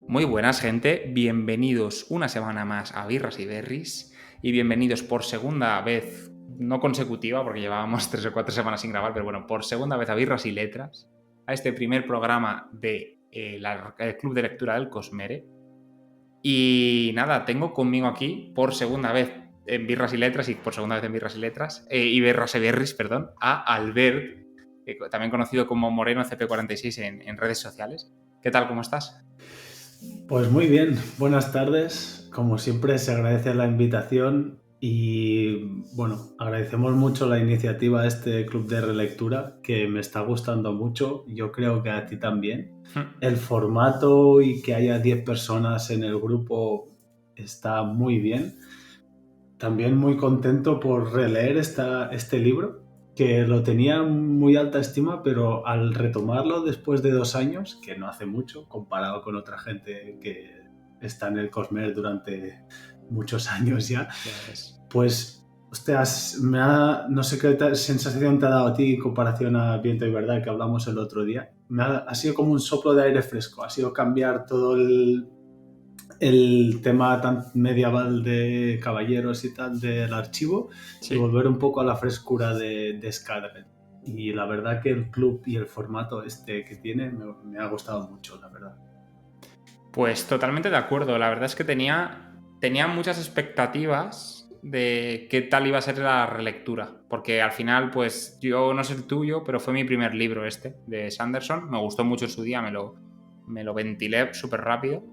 Muy buenas, gente. Bienvenidos una semana más a Birras y Berries y bienvenidos por segunda vez, no consecutiva, porque llevábamos 3 o 4 semanas sin grabar, pero bueno, por segunda vez a Birras y Letras, a este primer programa de el Club de Lectura del Cosmere. Y nada, tengo conmigo aquí por segunda vez en Birras y Letras y por segunda vez en Birras y Letras, y Birras y Berries, perdón, a Albert, también conocido como Moreno CP46 en redes sociales. ¿Qué tal? ¿Cómo estás? Pues muy bien, buenas tardes. Como siempre, se agradece la invitación y bueno, agradecemos mucho la iniciativa de este club de relectura que me está gustando mucho. Yo creo que a ti también. El formato y que haya 10 personas en el grupo está muy bien. También muy contento por releer este libro, que lo tenía en muy alta estima, pero al retomarlo después de 2 años, que no hace mucho, comparado con otra gente que está en el Cosmer durante muchos años ya, Ya ves. pues, hostias, no sé qué sensación te ha dado a ti en comparación a Viento y Verdad que hablamos el otro día. Ha sido como un soplo de aire fresco, ha sido cambiar todo el tema tan medieval de caballeros y tal del archivo y Sí. volver un poco a la frescura de Skyrim. Y la verdad que el club y el formato este que tiene me ha gustado mucho, la verdad. Pues totalmente de acuerdo. La verdad es que tenía muchas expectativas de qué tal iba a ser la relectura. Porque al final, pues yo no sé el tuyo, pero fue mi primer libro este, de Sanderson. Me gustó mucho en su día, me lo ventilé súper rápido.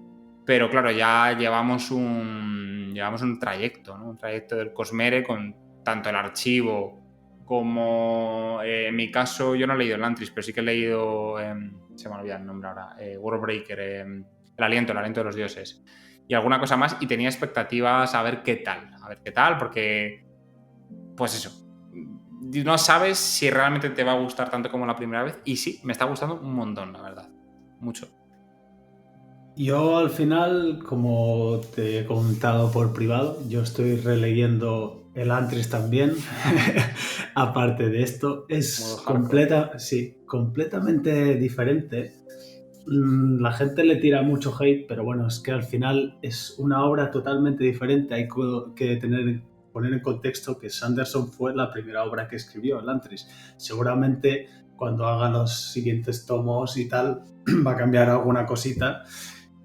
Pero claro, ya llevamos un trayecto, ¿no? Un trayecto del Cosmere con tanto el archivo como, en mi caso, yo no he leído el Antris, pero sí que he leído, se me olvida el nombre ahora, Worldbreaker, el aliento de los dioses y alguna cosa más, y tenía expectativas a ver qué tal, porque, pues eso, no sabes si realmente te va a gustar tanto como la primera vez, y sí, me está gustando un montón, la verdad, mucho. Yo al final, como te he comentado por privado, yo estoy releyendo el Antris también. Aparte de esto, Modo es hardcore. sí, completamente diferente. La gente le tira mucho hate, pero bueno, es que al final es una obra totalmente diferente. Hay que poner en contexto que Sanderson fue la primera obra que escribió, el Antris. Seguramente cuando haga los siguientes tomos y tal, va a cambiar alguna cosita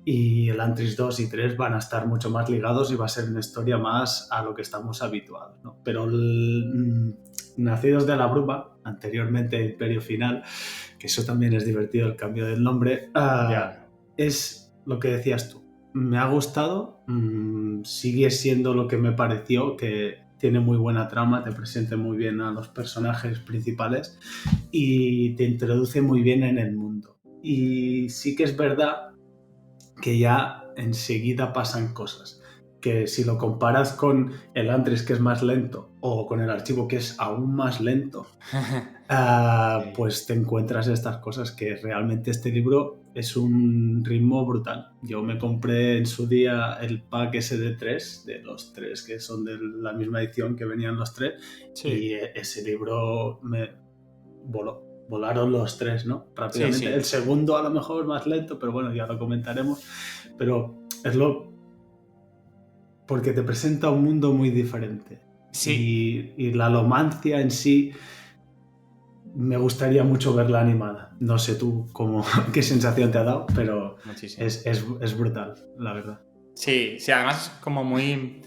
y el Antris 2 y 3 van a estar mucho más ligados y va a ser una historia más a lo que estamos habituados, ¿no? Pero Nacidos de la Bruma, anteriormente Imperio Final, que eso también es divertido el cambio del nombre, Ya. es lo que decías tú. Me ha gustado, sigue siendo lo que me pareció, que tiene muy buena trama, te presenta muy bien a los personajes principales y te introduce muy bien en el mundo. Y sí que es verdad que ya enseguida pasan cosas. Que si lo comparas con el Antris, que es más lento, o con el archivo, que es aún más lento, Sí. pues te encuentras estas cosas que realmente este libro es un ritmo brutal. Yo me compré en su día el pack ese de 3, de los 3 que son de la misma edición que venían los 3, y Sí, ese libro me volaron los 3, ¿no? sí, Rápidamente. El sí. segundo a lo mejor más lento, pero bueno, ya lo comentaremos. Pero es lo porque te presenta un mundo muy diferente. Sí, Y la alomancia en sí me gustaría mucho verla animada. No sé tú cómo, qué sensación te ha dado, pero muchísimo. es brutal, la verdad. Sí, sí, además es como muy...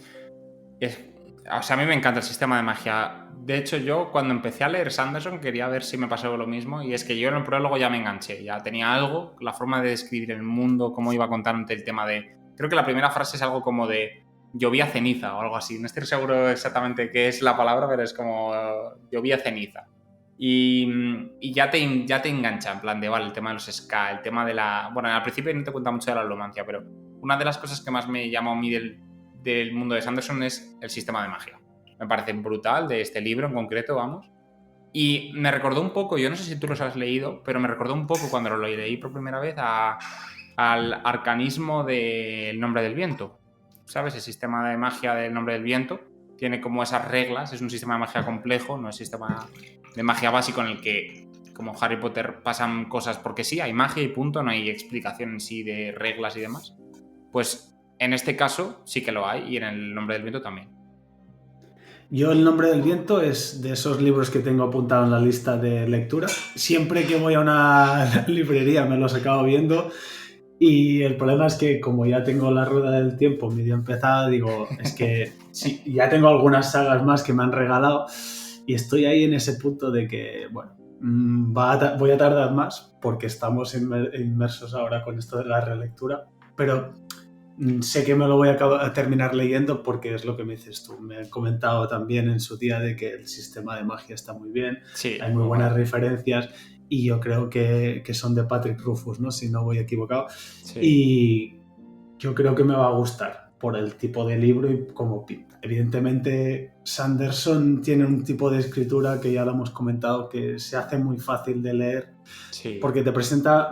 o sea, a mí me encanta el sistema de magia. De hecho, yo cuando empecé a leer Sanderson quería ver si me pasaba lo mismo, y es que yo en el prólogo ya me enganché, ya tenía algo, la forma de describir el mundo, cómo iba contando el tema de... Creo que la primera frase es algo como de llovía ceniza o algo así, no estoy seguro exactamente qué es la palabra, pero es como llovía ceniza. Y ya te engancha, en plan de, vale, el tema de los ska, el tema de la... Bueno, al principio no te cuenta mucho de la alomancia, pero una de las cosas que más me llamó a mí del mundo de Sanderson es el sistema de magia. Me parece brutal, de este libro en concreto, vamos. Y me recordó un poco, yo no sé si tú los has leído, pero me recordó un poco cuando lo leí por primera vez al arcanismo del Nombre del Viento. ¿Sabes? El sistema de magia del Nombre del Viento tiene como esas reglas, es un sistema de magia complejo, no es un sistema de magia básico en el que como Harry Potter pasan cosas porque sí, hay magia y punto, no hay explicación en sí de reglas y demás. Pues en este caso sí que lo hay y en El nombre del viento también. Yo El nombre del viento es de esos libros que tengo apuntado en la lista de lectura. Siempre que voy a una librería me los acabo viendo y el problema es que como ya tengo la rueda del tiempo medio empezada, digo, es que sí, ya tengo algunas sagas más que me han regalado y estoy ahí en ese punto de que, bueno, voy a tardar más porque estamos inmersos ahora con esto de la relectura, pero sé que me lo voy a terminar leyendo porque es lo que me dices tú. Me han comentado también en su día de que el sistema de magia está muy bien, Sí, hay muy buenas referencias y yo creo que son de Patrick Rufus, ¿no? Si no voy equivocado. sí. Y yo creo que me va a gustar por el tipo de libro y cómo pinta. Evidentemente, Sanderson tiene un tipo de escritura que ya lo hemos comentado, que se hace muy fácil de leer Sí. porque te presenta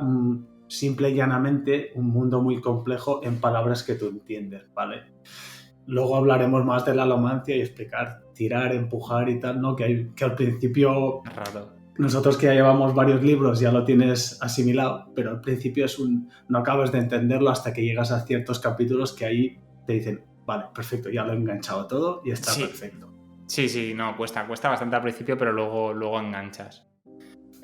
simple y llanamente un mundo muy complejo en palabras que tú entiendes, ¿vale? Luego hablaremos más de la alomancia y explicar tirar, empujar y tal, ¿no? Que al principio Raro. nosotros que ya llevamos varios libros ya lo tienes asimilado, pero al principio no acabas de entenderlo hasta que llegas a ciertos capítulos que ahí te dicen, vale, perfecto, ya lo he enganchado todo y está perfecto. Sí, no, cuesta bastante al principio, pero luego enganchas.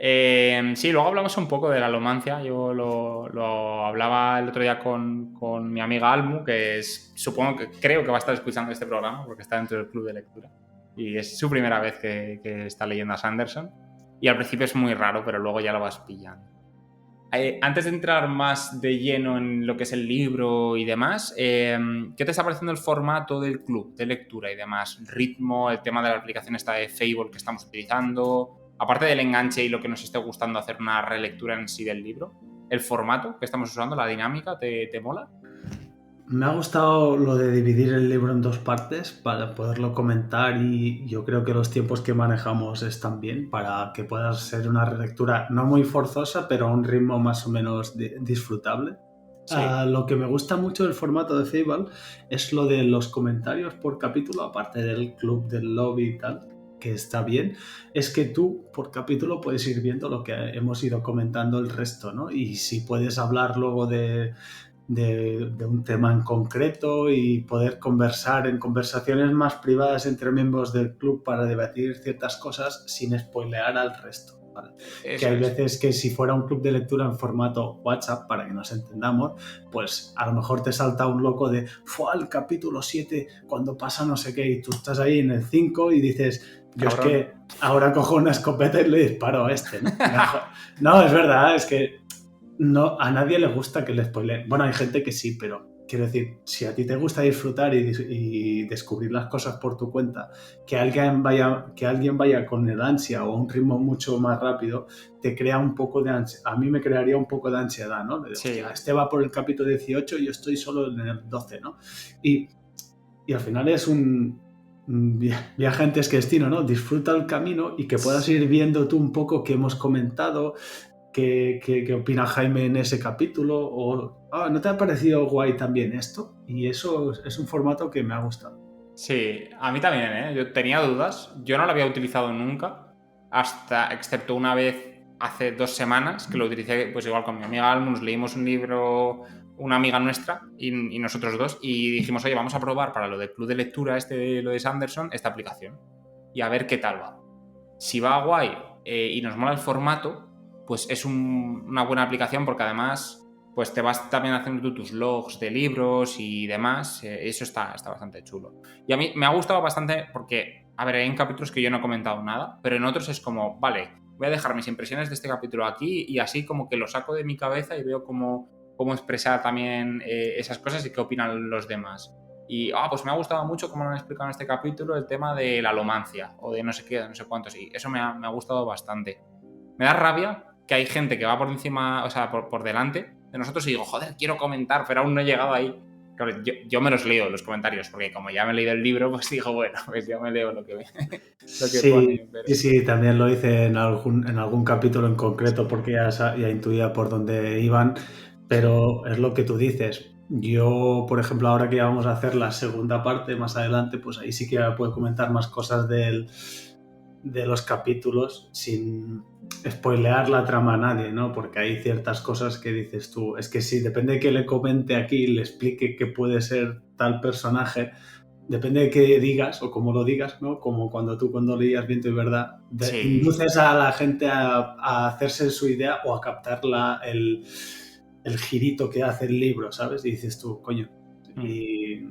Sí, luego hablamos un poco de la alomancia. Yo lo hablaba el otro día con mi amiga Almu, que creo que va a estar escuchando este programa porque está dentro del club de lectura. Y es su primera vez que está leyendo a Sanderson. Y al principio es muy raro, pero luego ya lo vas pillando. Antes de entrar más de lleno en lo que es el libro y demás, ¿qué te está pareciendo el formato del club de lectura y demás? El ritmo, el tema de la aplicación esta de Fable que estamos utilizando, aparte del enganche y lo que nos esté gustando hacer una relectura en sí del libro, el formato que estamos usando, la dinámica, ¿te mola? Me ha gustado lo de dividir el libro en dos partes para poderlo comentar y yo creo que los tiempos que manejamos están bien para que pueda ser una relectura no muy forzosa, pero a un ritmo más o menos disfrutable. Sí. Lo que me gusta mucho del formato de Fable es lo de los comentarios por capítulo, aparte del club, del lobby y tal, que está bien, es que tú por capítulo puedes ir viendo lo que hemos ido comentando el resto, ¿no? Y si puedes hablar luego de un tema en concreto y poder conversar en conversaciones más privadas entre miembros del club para debatir ciertas cosas sin spoilear al resto. ¿Vale? Que hay veces que si fuera un club de lectura en formato WhatsApp, para que nos entendamos, pues a lo mejor te salta un loco de fue al capítulo 7 cuando pasa no sé qué y tú estás ahí en el 5 y dices, yo Cabrón. es que ahora cojo una escopeta y le disparo a este, ¿no? No, es verdad, es que no, a nadie le gusta que le spoileen. Bueno, hay gente que sí, pero quiero decir, si a ti te gusta disfrutar y descubrir las cosas por tu cuenta, que alguien vaya con el ansia o un ritmo mucho más rápido, te crea un poco de ansiedad. A mí me crearía un poco de ansiedad, ¿no? De, Sí. hostia, este va por el capítulo 18 y yo estoy solo en el 12, ¿no? Y al final es un viaje antes que destino, ¿no? Disfruta el camino y que puedas ir viendo tú un poco qué hemos comentado, qué opina Jaime en ese capítulo o ¿no te ha parecido guay también esto? Y eso es un formato que me ha gustado. Sí, a mí también, ¿eh? Yo tenía dudas, yo no lo había utilizado nunca, excepto una vez hace 2 semanas, que lo utilicé pues igual con mi amiga Almu, nos leímos un libro, una amiga nuestra y nosotros dos, y dijimos, oye, vamos a probar para lo del club de lectura, lo de Sanderson, esta aplicación, y a ver qué tal va. Si va guay y nos mola el formato, pues es una buena aplicación porque además pues te vas también haciendo tú tus logs de libros y demás. Eso está bastante chulo. Y a mí me ha gustado bastante porque, a ver, hay capítulos que yo no he comentado nada, pero en otros es como, vale, voy a dejar mis impresiones de este capítulo aquí y así como que lo saco de mi cabeza y veo cómo expresar también esas cosas y qué opinan los demás. Y pues me ha gustado mucho cómo lo han explicado en este capítulo el tema de la alomancia o de no sé qué, de no sé cuántos. Y eso me ha gustado bastante. Me da rabia que hay gente que va por encima, o sea, por delante de nosotros y digo, joder, quiero comentar, pero aún no he llegado ahí. Claro, yo me los leo los comentarios, porque como ya me he leído el libro, pues digo, bueno, pues ya me leo lo que Sí, pone. Pero... sí, también lo hice en algún capítulo en concreto porque ya intuía por dónde iban, pero es lo que tú dices. Yo, por ejemplo, ahora que ya vamos a hacer la segunda parte más adelante, pues ahí sí que puedo comentar más cosas del de los capítulos sin spoilear la trama a nadie, ¿no? Porque hay ciertas cosas que dices tú, es que si depende de que le comente aquí, le explique qué puede ser tal personaje, depende de qué digas o cómo lo digas, ¿no? Como cuando leías Viento y Verdad, Sí. induces a la gente a hacerse su idea o a captar el girito que hace el libro, ¿sabes? Y dices tú, coño, y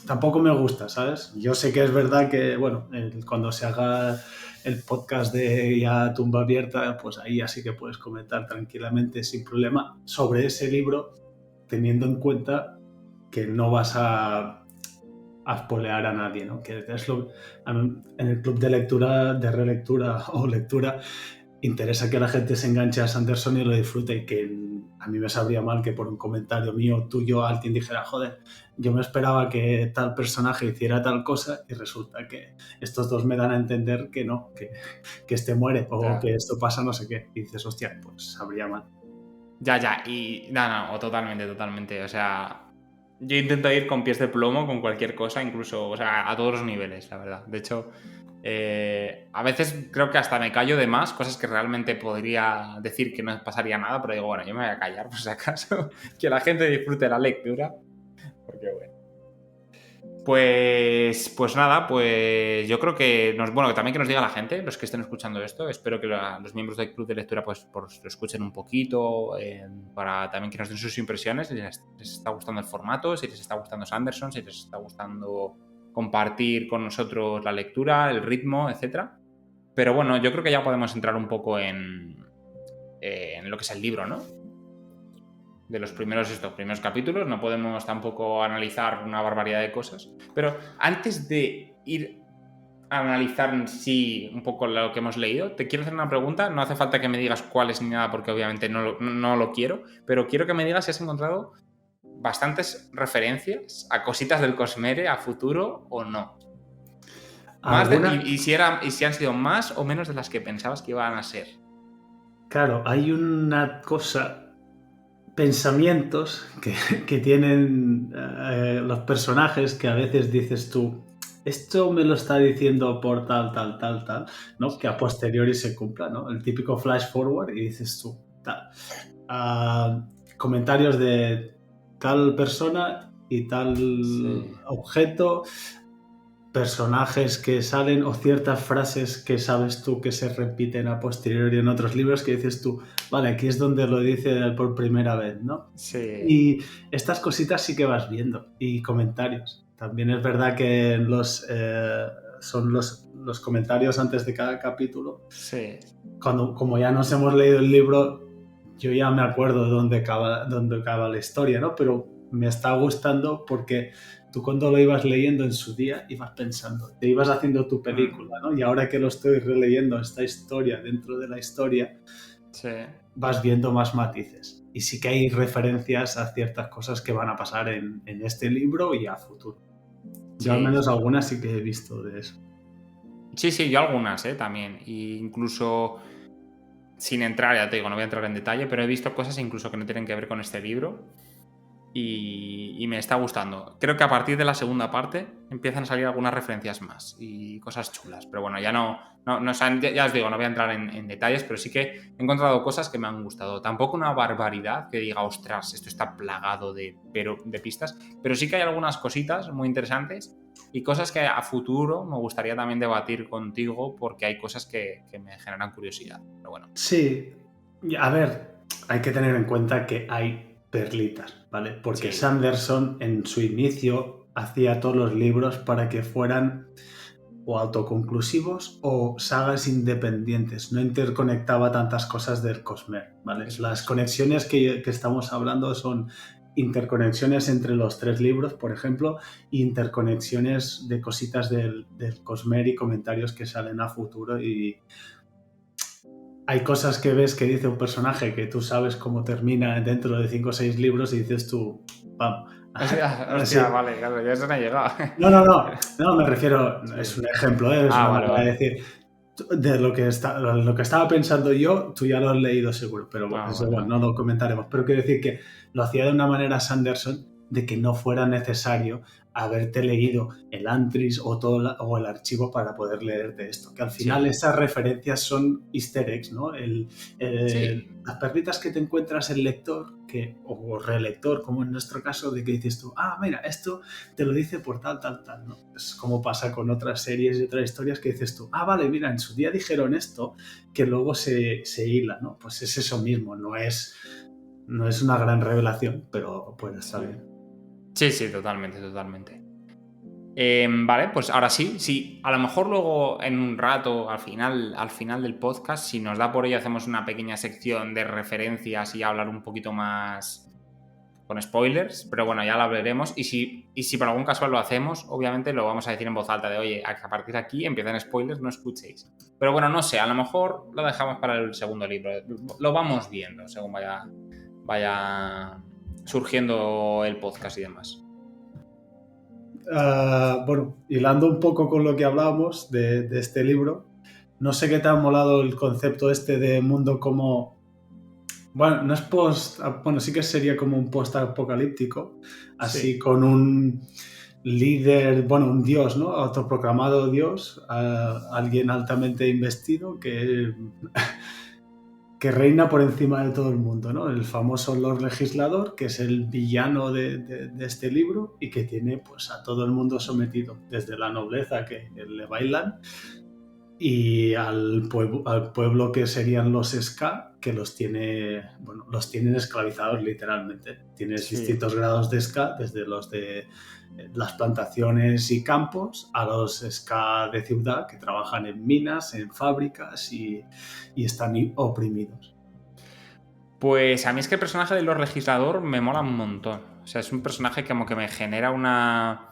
tampoco me gusta, ¿sabes? Yo sé que es verdad que, bueno, cuando se haga el podcast de ya Tumba Abierta, pues ahí así que puedes comentar tranquilamente, sin problema, sobre ese libro, teniendo en cuenta que no vas a spoilear a nadie, ¿no? Que es en el club de lectura, de relectura o lectura, interesa que la gente se enganche a Sanderson y lo disfrute, y que a mí me sabría mal que por un comentario mío, tuyo, alguien dijera, joder, yo me esperaba que tal personaje hiciera tal cosa y resulta que estos dos me dan a entender que no, que este muere o Ya. que esto pasa no sé qué. Y dices, hostia, pues sabría mal. Ya, y no, totalmente. O sea, yo intento ir con pies de plomo con cualquier cosa, incluso, o sea, a todos los niveles, la verdad. De hecho, a veces creo que hasta me callo de más, cosas que realmente podría decir que no pasaría nada, pero digo, bueno, yo me voy a callar por si acaso, que la gente disfrute la lectura, porque bueno. Pues nada, pues yo creo que bueno, también que nos diga la gente, los que estén escuchando esto, espero que los miembros del club de lectura pues lo escuchen un poquito, para también que nos den sus impresiones, si les está gustando el formato, si les está gustando Sanderson, si les está gustando compartir con nosotros la lectura, el ritmo, etcétera. Pero bueno, yo creo que ya podemos entrar un poco en lo que es el libro, ¿no? De los primeros capítulos, no podemos tampoco analizar una barbaridad de cosas, pero antes de ir a analizar en sí un poco lo que hemos leído, te quiero hacer una pregunta, no hace falta que me digas cuál es ni nada porque obviamente no lo quiero, pero quiero que me digas si has encontrado bastantes referencias a cositas del Cosmere a futuro o no. Y si han sido más o menos de las que pensabas que iban a ser. Claro, hay una cosa, pensamientos que tienen los personajes que a veces dices tú, esto me lo está diciendo por tal, ¿no? Que a posteriori se cumpla, ¿no? El típico flash forward y dices tú, tal. Comentarios de tal persona y tal objeto, personajes que salen o ciertas frases que sabes tú que se repiten a posteriori en otros libros que dices tú, vale, aquí es donde lo dice por primera vez, ¿no? Sí. Y estas cositas sí que vas viendo y comentarios. También es verdad que son los comentarios antes de cada capítulo. Sí. Como ya nos hemos leído el libro, yo ya me acuerdo de dónde acaba la historia, ¿no? Pero me está gustando porque tú cuando lo ibas leyendo en su día ibas pensando, te ibas haciendo tu película, ¿no? Y ahora que lo estoy releyendo, esta historia dentro de la historia, Sí. vas viendo más matices. Y sí que hay referencias a ciertas cosas que van a pasar en este libro y a futuro. Yo al menos algunas sí que he visto de eso. Sí, yo algunas, también. E incluso sin entrar, ya te digo, no voy a entrar en detalle, pero he visto cosas incluso que no tienen que ver con este libro. Y me está gustando. Creo que a partir de la segunda parte empiezan a salir algunas referencias más y cosas chulas. Pero bueno, ya ya os digo, no voy a entrar en detalles, pero sí que he encontrado cosas que me han gustado. Tampoco una barbaridad que diga, ostras, esto está plagado de pistas, pero sí que hay algunas cositas muy interesantes y cosas que a futuro me gustaría también debatir contigo porque hay cosas que me generan curiosidad. Pero bueno. Sí, a ver, hay que tener en cuenta que hay perlitas, ¿vale? Porque Sí. Sanderson en su inicio hacía todos los libros para que fueran o autoconclusivos o sagas independientes, no interconectaba tantas cosas del Cosmere, ¿vale? Las conexiones que estamos hablando son interconexiones entre los 3 libros, por ejemplo, interconexiones de cositas del Cosmere y comentarios que salen a futuro, y hay cosas que ves que dice un personaje que tú sabes cómo termina dentro de 5 o 6 libros y dices tú, vamos. Hostia, vale, claro, ya eso no ha llegado. No, me refiero, Sí. es un ejemplo, es una manera de decir, de lo que estaba pensando yo, tú ya lo has leído seguro, pero bueno, eso Vale. no lo comentaremos. Pero quiero decir que lo hacía de una manera Sanderson de que no fuera necesario haberte leído el Antris o, o el archivo para poder leerte esto. Que al final Sí. esas referencias son easter eggs, ¿no? Sí. Las perlitas que te encuentras el lector, o relector, como en nuestro caso, de que dices tú, mira, esto te lo dice por tal, ¿no? Es como pasa con otras series y otras historias que dices tú, vale, mira, en su día dijeron esto, que luego se hila, ¿no? Pues es eso mismo, no es una gran revelación, pero pues está bien. Sí, totalmente. Vale, pues ahora sí, a lo mejor luego en un rato, al final del podcast, si nos da por ello, hacemos una pequeña sección de referencias y hablar un poquito más con spoilers, pero bueno, ya lo veremos. Y si por algún casual lo hacemos, obviamente lo vamos a decir en voz alta de, oye, a partir de aquí empiezan spoilers, no escuchéis. Pero bueno, no sé, a lo mejor lo dejamos para el segundo libro. Lo vamos viendo según vaya surgiendo el podcast y demás. Bueno, hilando un poco con lo que hablábamos de este libro, no sé qué te ha molado el concepto este de mundo como... Bueno, no es bueno, sí que sería como un post-apocalíptico, así con un líder, bueno, un dios, ¿no? Autoproclamado dios, alguien altamente investido que reina por encima de todo el mundo, ¿no? El famoso Lord Legislador, que es el villano de este libro y que tiene pues a todo el mundo sometido, desde la nobleza que le bailan y al pueblo que serían los Ska, que los tienen esclavizados literalmente. Tienes distintos grados de Ska, desde los de las plantaciones y campos a los Ska de ciudad que trabajan en minas, en fábricas y están oprimidos. Pues a mí es que el personaje de Lord Legislador me mola un montón. O sea, es un personaje como que me genera una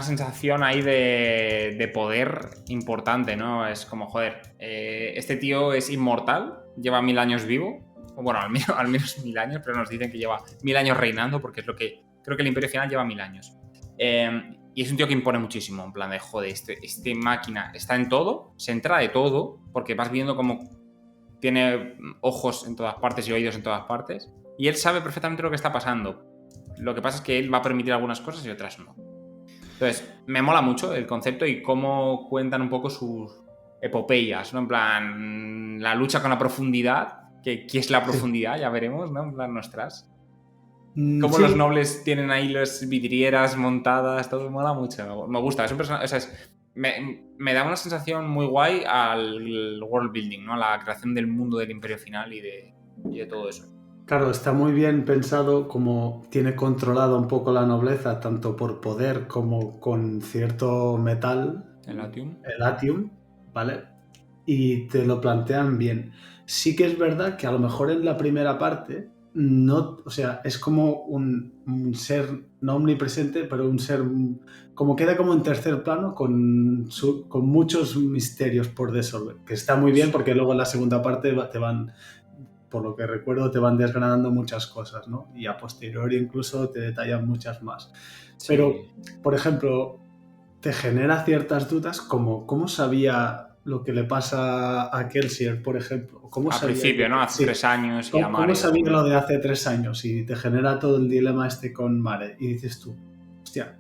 sensación ahí de poder importante, ¿no? Es como, joder, este tío es inmortal, lleva 1000 años vivo, bueno, al menos 1000 años, pero nos dicen que lleva 1000 años reinando, porque es lo que creo que el Imperio Final lleva 1000 años. Y es un tío que impone muchísimo, en plan de, joder, este máquina está en todo, se entra de todo, porque vas viendo cómo tiene ojos en todas partes y oídos en todas partes, y él sabe perfectamente lo que está pasando. Lo que pasa es que él va a permitir algunas cosas y otras no. Entonces, me mola mucho el concepto y cómo cuentan un poco sus epopeyas, ¿no? En plan, la lucha con la profundidad, ¿qué es la profundidad? Ya veremos, ¿no? En plan, nuestras. Cómo los nobles tienen ahí las vidrieras montadas, todo mola mucho. Me gusta, es un personaje, o sea, me da una sensación muy guay al world building, ¿no? La creación del mundo del Imperio Final y de todo eso. Claro, está muy bien pensado, como tiene controlado un poco la nobleza, tanto por poder como con cierto metal, El atium, ¿vale? Y te lo plantean bien. Sí que es verdad que a lo mejor en la primera parte no, o sea, es como un ser no omnipresente, pero un ser como queda como en tercer plano con muchos misterios por resolver, que está muy bien porque luego en la segunda parte te van, por lo que recuerdo, te van desgranando muchas cosas, ¿no? Y a posteriori incluso te detallan muchas más. Sí. Pero, por ejemplo, te genera ciertas dudas como cómo sabía lo que le pasa a Kelsier, por ejemplo. ¿Cómo al principio, ¿no? Hace 3 años y a Mare. ¿Cómo sabía lo de hace 3 años? Y te genera todo el dilema este con Mare. Y dices tú, hostia,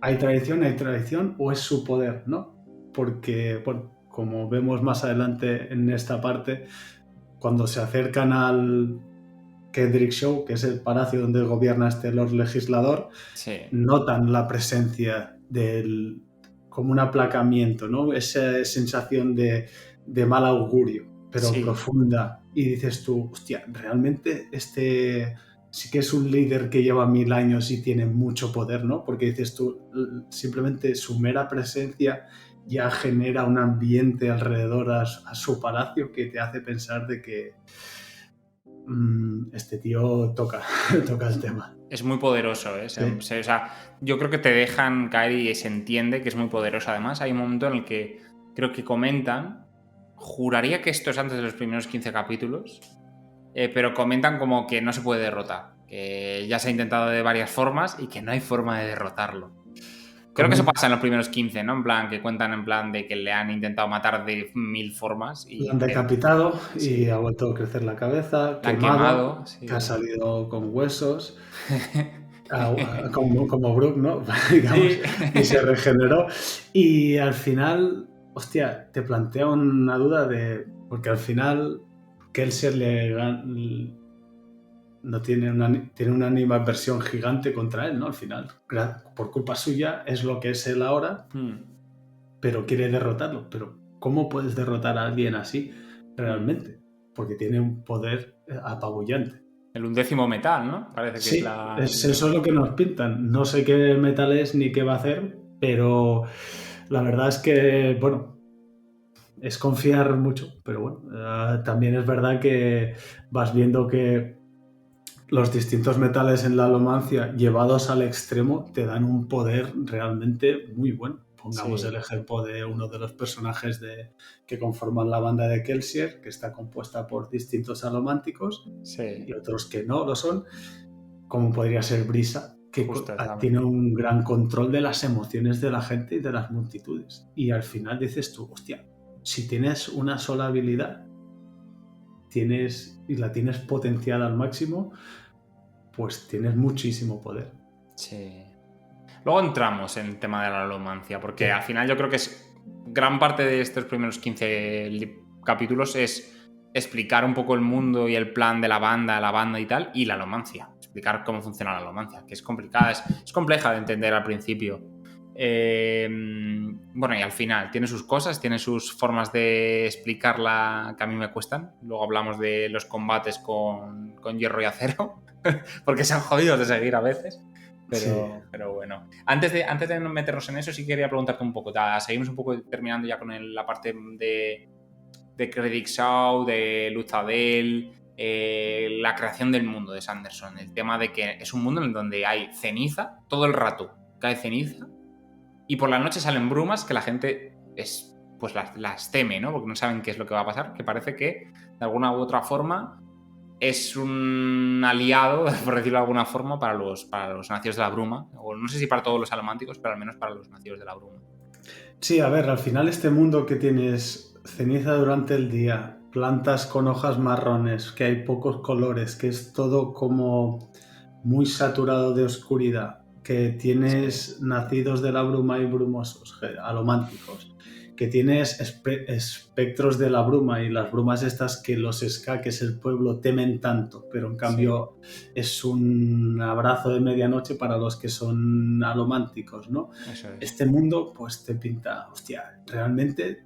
¿hay traición o es su poder, no? Porque, bueno, como vemos más adelante en esta parte, cuando se acercan al Kendrick Show, que es el palacio donde gobierna este Lord Legislador, notan la presencia del, como un aplacamiento, ¿no? Esa sensación de mal augurio, pero profunda. Y dices tú, hostia, realmente este sí que es un líder que lleva 1000 años y tiene mucho poder, ¿no? Porque dices tú, simplemente su mera presencia ya genera un ambiente alrededor a su palacio que te hace pensar de que este tío toca el tema. Es muy poderoso, ¿eh? Sí. O sea, yo creo que te dejan caer y se entiende que es muy poderoso. Además, hay un momento en el que creo que comentan, juraría que esto es antes de los primeros 15 capítulos, pero comentan como que no se puede derrotar, que ya se ha intentado de varias formas y que no hay forma de derrotarlo. Creo que eso pasa en los primeros 15, ¿no? En plan, que cuentan en plan de que le han intentado matar de 1000 formas. Y lo han decapitado y ha vuelto a crecer la cabeza, quemado, que ha salido con huesos. como Brook, ¿no? Digamos, Sí. y se regeneró. Y al final, hostia, te plantea una duda porque al final Kelsier no tiene una animadversión gigante contra él, ¿no? Al final, por culpa suya es lo que es él ahora, pero quiere derrotarlo. Pero ¿cómo puedes derrotar a alguien así realmente? Porque tiene un poder apabullante. El 11º metal, ¿no? Parece que es Sí, eso es lo que nos pintan. No sé qué metal es ni qué va a hacer, pero la verdad es que, bueno, es confiar mucho, pero bueno, también es verdad que vas viendo que los distintos metales en la alomancia llevados al extremo te dan un poder realmente muy bueno. Pongamos el Sí, ejemplo de uno de los personajes que conforman la banda de Kelsier, que está compuesta por distintos alománticos y sí, otros que no lo son, como podría ser Brisa, que justo tiene exactamente. un gran control de las emociones de la gente y de las multitudes. Y al final dices tú, hostia, si tienes una sola habilidad y la tienes potenciada al máximo, pues tienes muchísimo poder. Sí. Luego entramos en el tema de la alomancia, porque al Sí, final yo creo que es gran parte de estos primeros 15 capítulos es explicar un poco el mundo y el plan de la banda y tal, y la alomancia. Explicar cómo funciona la alomancia, que es complicada, es compleja de entender al principio. Bueno, y al final tiene sus cosas, tiene sus formas de explicarla que a mí me cuestan. Luego hablamos de los combates con hierro y acero, porque se han jodido de seguir a veces. sí. Pero bueno. Antes de meternos en eso, sí quería preguntarte un poco. Seguimos un poco terminando ya con la parte de Credit Shaw, de Luzadel, la creación del mundo de Sanderson. El tema de que es un mundo en donde hay ceniza, todo el rato cae ceniza, y por la noche salen brumas que la gente pues las teme, ¿no? Porque no saben qué es lo que va a pasar, que parece que de alguna u otra forma es un aliado, por decirlo de alguna forma, para los nacidos de la bruma. O no sé si para todos los alománticos, pero al menos para los nacidos de la bruma. Sí, a ver, al final este mundo que tienes ceniza durante el día, plantas con hojas marrones, que hay pocos colores, que es todo como muy saturado de oscuridad, que Sí, tienes nacidos de la bruma y brumosos, alománticos, que tienes espectros de la bruma y las brumas estas que los ska, que es el pueblo, temen tanto, pero en sí, cambio es un abrazo de medianoche para los que son alománticos, ¿no? eso es. Este mundo pues te pinta, hostia, realmente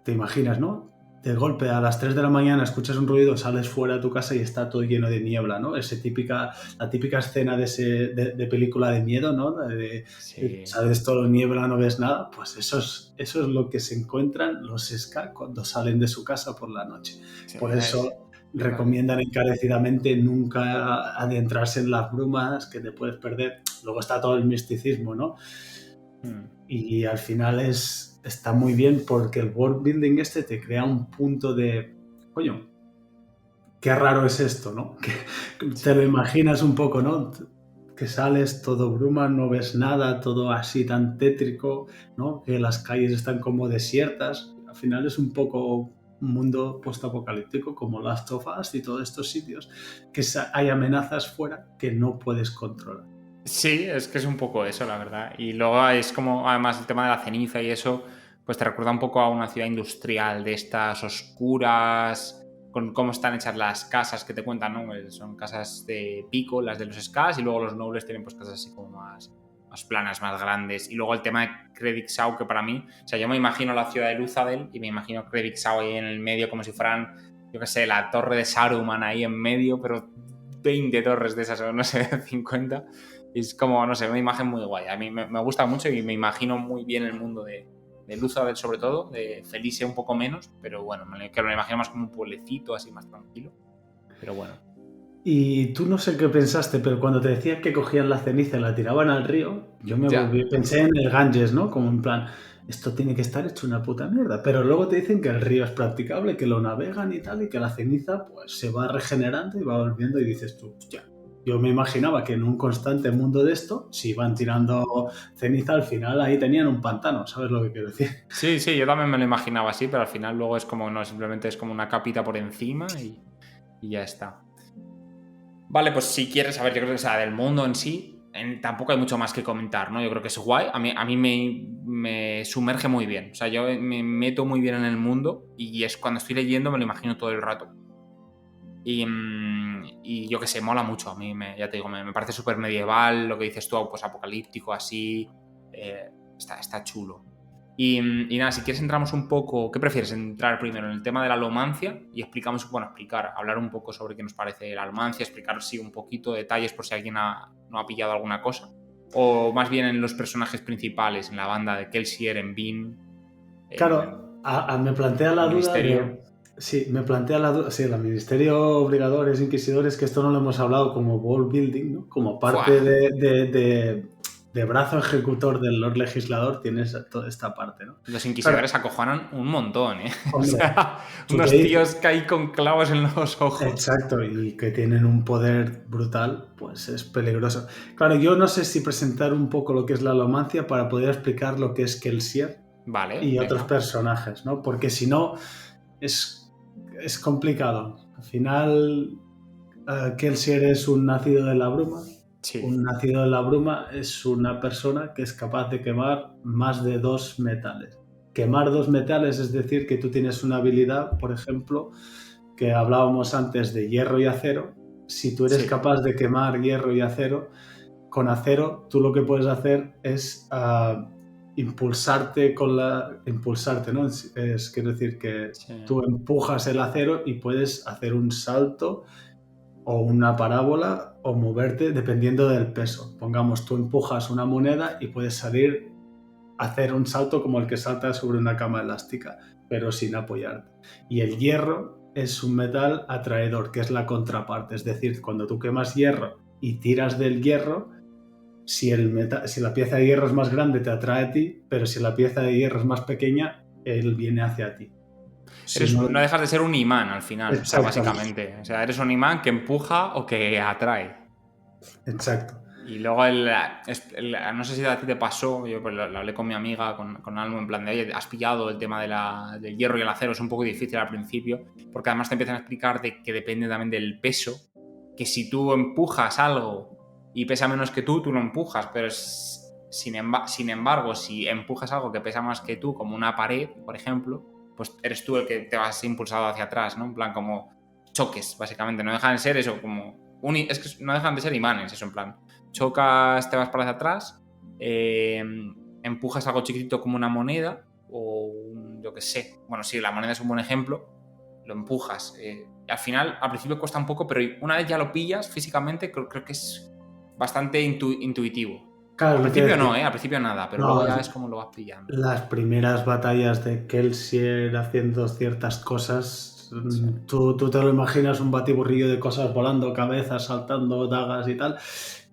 te imaginas, ¿no? De golpe a las 3 de la mañana escuchas un ruido, sales fuera de tu casa y está todo lleno de niebla, ¿no? La típica escena de película de miedo, ¿no? Sí, Sales todo niebla, no ves nada. Pues eso es lo que se encuentran los Ska cuando salen de su casa por la noche. sí, Por eso vale. recomiendan encarecidamente nunca adentrarse en las brumas que te puedes perder. Luego está todo el misticismo, ¿no? Mm, Y al final está muy bien porque el world building este te crea un punto de, coño, qué raro es esto, ¿no? Que te lo sí. imaginas un poco, ¿no? Que sales todo bruma, no ves nada, todo así tan tétrico, ¿no? Que las calles están como desiertas. Al final es un poco un mundo postapocalíptico como Last of Us y todos estos sitios que hay amenazas fuera que no puedes controlar. Sí, es que es un poco eso, la verdad. Y luego es como, además, el tema de la ceniza y eso, pues te recuerda un poco a una ciudad industrial de estas oscuras, con cómo están hechas las casas que te cuentan, ¿no? Son casas de pico, las de los Skas, y luego los nobles tienen pues casas así como más planas, más grandes. Y luego el tema de Kredixau, que para mí, o sea, yo me imagino la ciudad de Luzadel y me imagino Kredixau ahí en el medio como si fueran, yo qué sé, la torre de Saruman ahí en medio, pero 20 torres de esas, o no sé, 50. Es como, no sé, una imagen muy guay. A mí me gusta mucho y me imagino muy bien el mundo de Luzabel, sobre todo, de Felicia un poco menos, pero bueno, que me imagino más como un pueblecito así más tranquilo. Pero bueno. Y tú no sé qué pensaste, pero cuando te decía que cogían la ceniza y la tiraban al río, yo Ya. pensé en el Ganges, ¿no? Como en plan, esto tiene que estar hecho una puta mierda. Pero luego te dicen que el río es practicable, que lo navegan y tal, y que la ceniza pues se va regenerando y va volviendo y dices tú, hostia, yo me imaginaba que en un constante mundo de esto, si iban tirando ceniza, al final ahí tenían un pantano, ¿sabes lo que quiero decir? Sí, sí, yo también me lo imaginaba así, pero al final luego es como, no, simplemente es como una capita por encima y ya está. Vale, pues si quieres saber, yo creo que sea del mundo en sí, tampoco hay mucho más que comentar, ¿no? Yo creo que es guay. A mí me sumerge muy bien. O sea, yo me meto muy bien en el mundo y es cuando estoy leyendo me lo imagino todo el rato. Y yo que sé, mola mucho. A mí, ya te digo, me parece súper medieval, lo que dices tú, pues apocalíptico, así. Está chulo. Y nada, si quieres entramos un poco... ¿Qué prefieres? ¿Entrar primero en el tema de la alomancia? Y hablar un poco sobre qué nos parece la alomancia, explicar sí un poquito detalles por si alguien no ha pillado alguna cosa. O más bien en los personajes principales, en la banda de Kelsier, en Bean... Claro, me plantea la duda Ministerio. de... Sí, me plantea la duda... Sí, el Ministerio Obligadores, Inquisidores, que esto no lo hemos hablado como world building, ¿no? Como parte ¡Fua! de brazo ejecutor del Lord Legislador, tienes toda esta parte, ¿no? Los Claro, inquisidores acojonan un montón, ¿eh? O hombre, sea, tú te unos dices... tíos que hay con clavos en los ojos. Exacto, y que tienen un poder brutal, pues es peligroso. Claro, yo no sé si presentar un poco lo que es la alomancia para poder explicar lo que es Kelsier Vale, y otros venga. personajes, ¿no? Porque si no, es complicado. Al final, Kelsier es un nacido de la bruma. Sí, Un nacido de la bruma es una persona que es capaz de quemar más de 2 metales. Quemar 2 metales es decir que tú tienes una habilidad, por ejemplo, que hablábamos antes de hierro y acero. Si tú eres sí. capaz de quemar hierro y acero, con acero tú lo que puedes hacer es impulsarte impulsarte, ¿no? Quiero decir que Sí. tú empujas el acero y puedes hacer un salto o una parábola o moverte dependiendo del peso. Pongamos, tú empujas una moneda y puedes hacer un salto como el que salta sobre una cama elástica, pero sin apoyarte. Y el hierro es un metal atraedor, que es la contraparte. Es decir, cuando tú quemas hierro y tiras del hierro, si la pieza de hierro es más grande, te atrae a ti, pero si la pieza de hierro es más pequeña, él viene hacia ti. Si no, No dejas de ser un imán al final, o sea, exactamente, básicamente. O sea, eres un imán que empuja o que atrae. exacto. Y luego no sé si a ti te pasó, yo pues lo hablé con mi amiga, con Almo, en plan de, oye, has pillado el tema del hierro y el acero, es un poco difícil al principio, porque además te empiezan a explicar de que depende también del peso, que si tú empujas algo y pesa menos que tú lo empujas, pero sin embargo, si empujas algo que pesa más que tú, como una pared, por ejemplo, pues eres tú el que te vas impulsado hacia atrás, ¿no? En plan como choques, básicamente, no dejan de ser eso, es que no dejan de ser imanes, eso, en plan chocas, te vas para hacia atrás, empujas algo chiquitito como una moneda o yo qué sé. Bueno, sí, la moneda es un buen ejemplo, lo empujas. Al final, al principio cuesta un poco, pero una vez ya lo pillas físicamente, creo que es bastante intuitivo. Claro, Al lo que principio no, decir. al principio nada, pero luego No, ya es como lo vas pillando. las primeras batallas de Kelsier haciendo ciertas cosas, Sí. tú te lo imaginas un batiburrillo de cosas volando, cabezas, saltando, dagas y tal,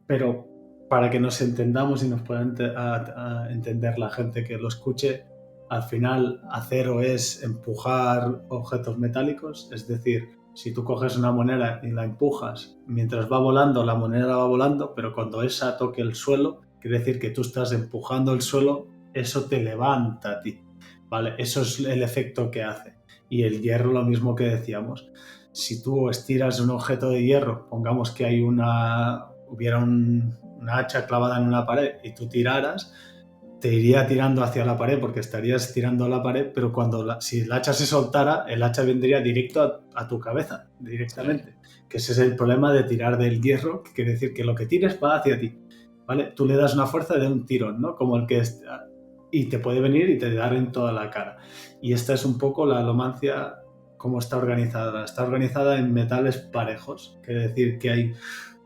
pero para que nos entendamos y nos pueda entender la gente que lo escuche, al final acero es empujar objetos metálicos, es decir, si tú coges una moneda y la empujas, mientras va volando, la moneda va volando, pero cuando esa toque el suelo, quiere decir que tú estás empujando el suelo, eso te levanta a ti, ¿vale? Eso es el efecto que hace. Y el hierro, lo mismo que decíamos. Si tú estiras un objeto de hierro, pongamos que hubiera una hacha clavada en una pared y tú tiraras, te iría tirando hacia la pared porque estarías tirando a la pared, pero si el hacha se soltara, el hacha vendría directo a tu cabeza, Sí. directamente. Que ese es el problema de tirar del hierro, que quiere decir que lo que tires va hacia ti. ¿Vale? Tú le das una fuerza de un tirón, ¿no? Como el que y te puede venir y te dar en toda la cara. Y esta es un poco la alomancia, cómo está organizada. Está organizada en metales parejos, quiere decir que hay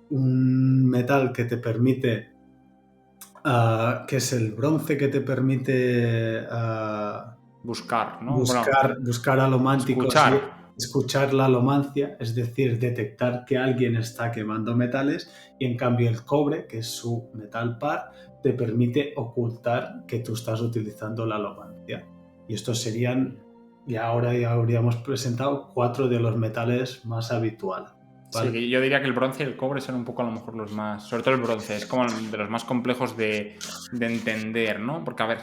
un metal que te permite, que es el bronce, que te permite Buscar, ¿no? Bueno, buscar alománticos y escuchar. escuchar la alomancia, es decir, detectar que alguien está quemando metales, y en cambio el cobre, que es su metal par, te permite ocultar que tú estás utilizando la alomancia. Y estos serían, y ahora ya habríamos presentado 4 de los metales más habituales. Sí, ¿Vale? yo diría que el bronce y el cobre son un poco a lo mejor los más, sobre todo el bronce, es como de los más complejos de entender, ¿no? Porque, a ver,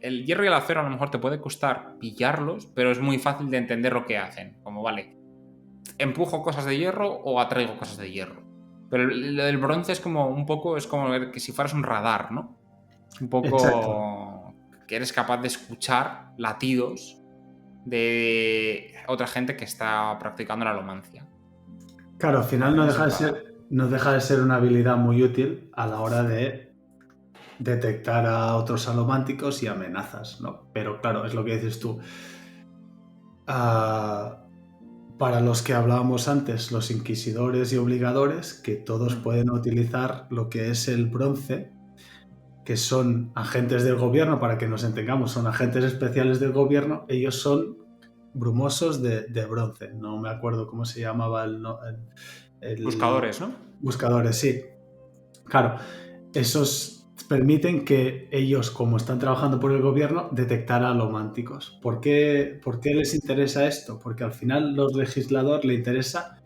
el hierro y el acero a lo mejor te puede costar pillarlos, pero es muy fácil de entender lo que hacen. Como, vale, empujo cosas de hierro o atraigo cosas de hierro. Pero lo del bronce es como un poco, es como ver que si fueras un radar, ¿no? Un Exacto. poco que eres capaz de escuchar latidos de otra gente que está practicando la alomancia. Claro, al final En ese radar. no deja de ser una habilidad muy útil a la hora de detectar a otros alománticos y amenazas, ¿no? Pero claro, es lo que dices tú. Ah, para los que hablábamos antes, los inquisidores y obligadores, que todos pueden utilizar lo que es el bronce, que son agentes del gobierno, para que nos entendamos, son agentes especiales del gobierno, ellos son brumosos de bronce. No me acuerdo cómo se llamaba el Buscadores, ¿no? buscadores, sí. Claro, esos permiten que ellos, como están trabajando por el gobierno, detectar a alománticos. ¿Por qué les interesa esto? Porque al final los legisladores les interesa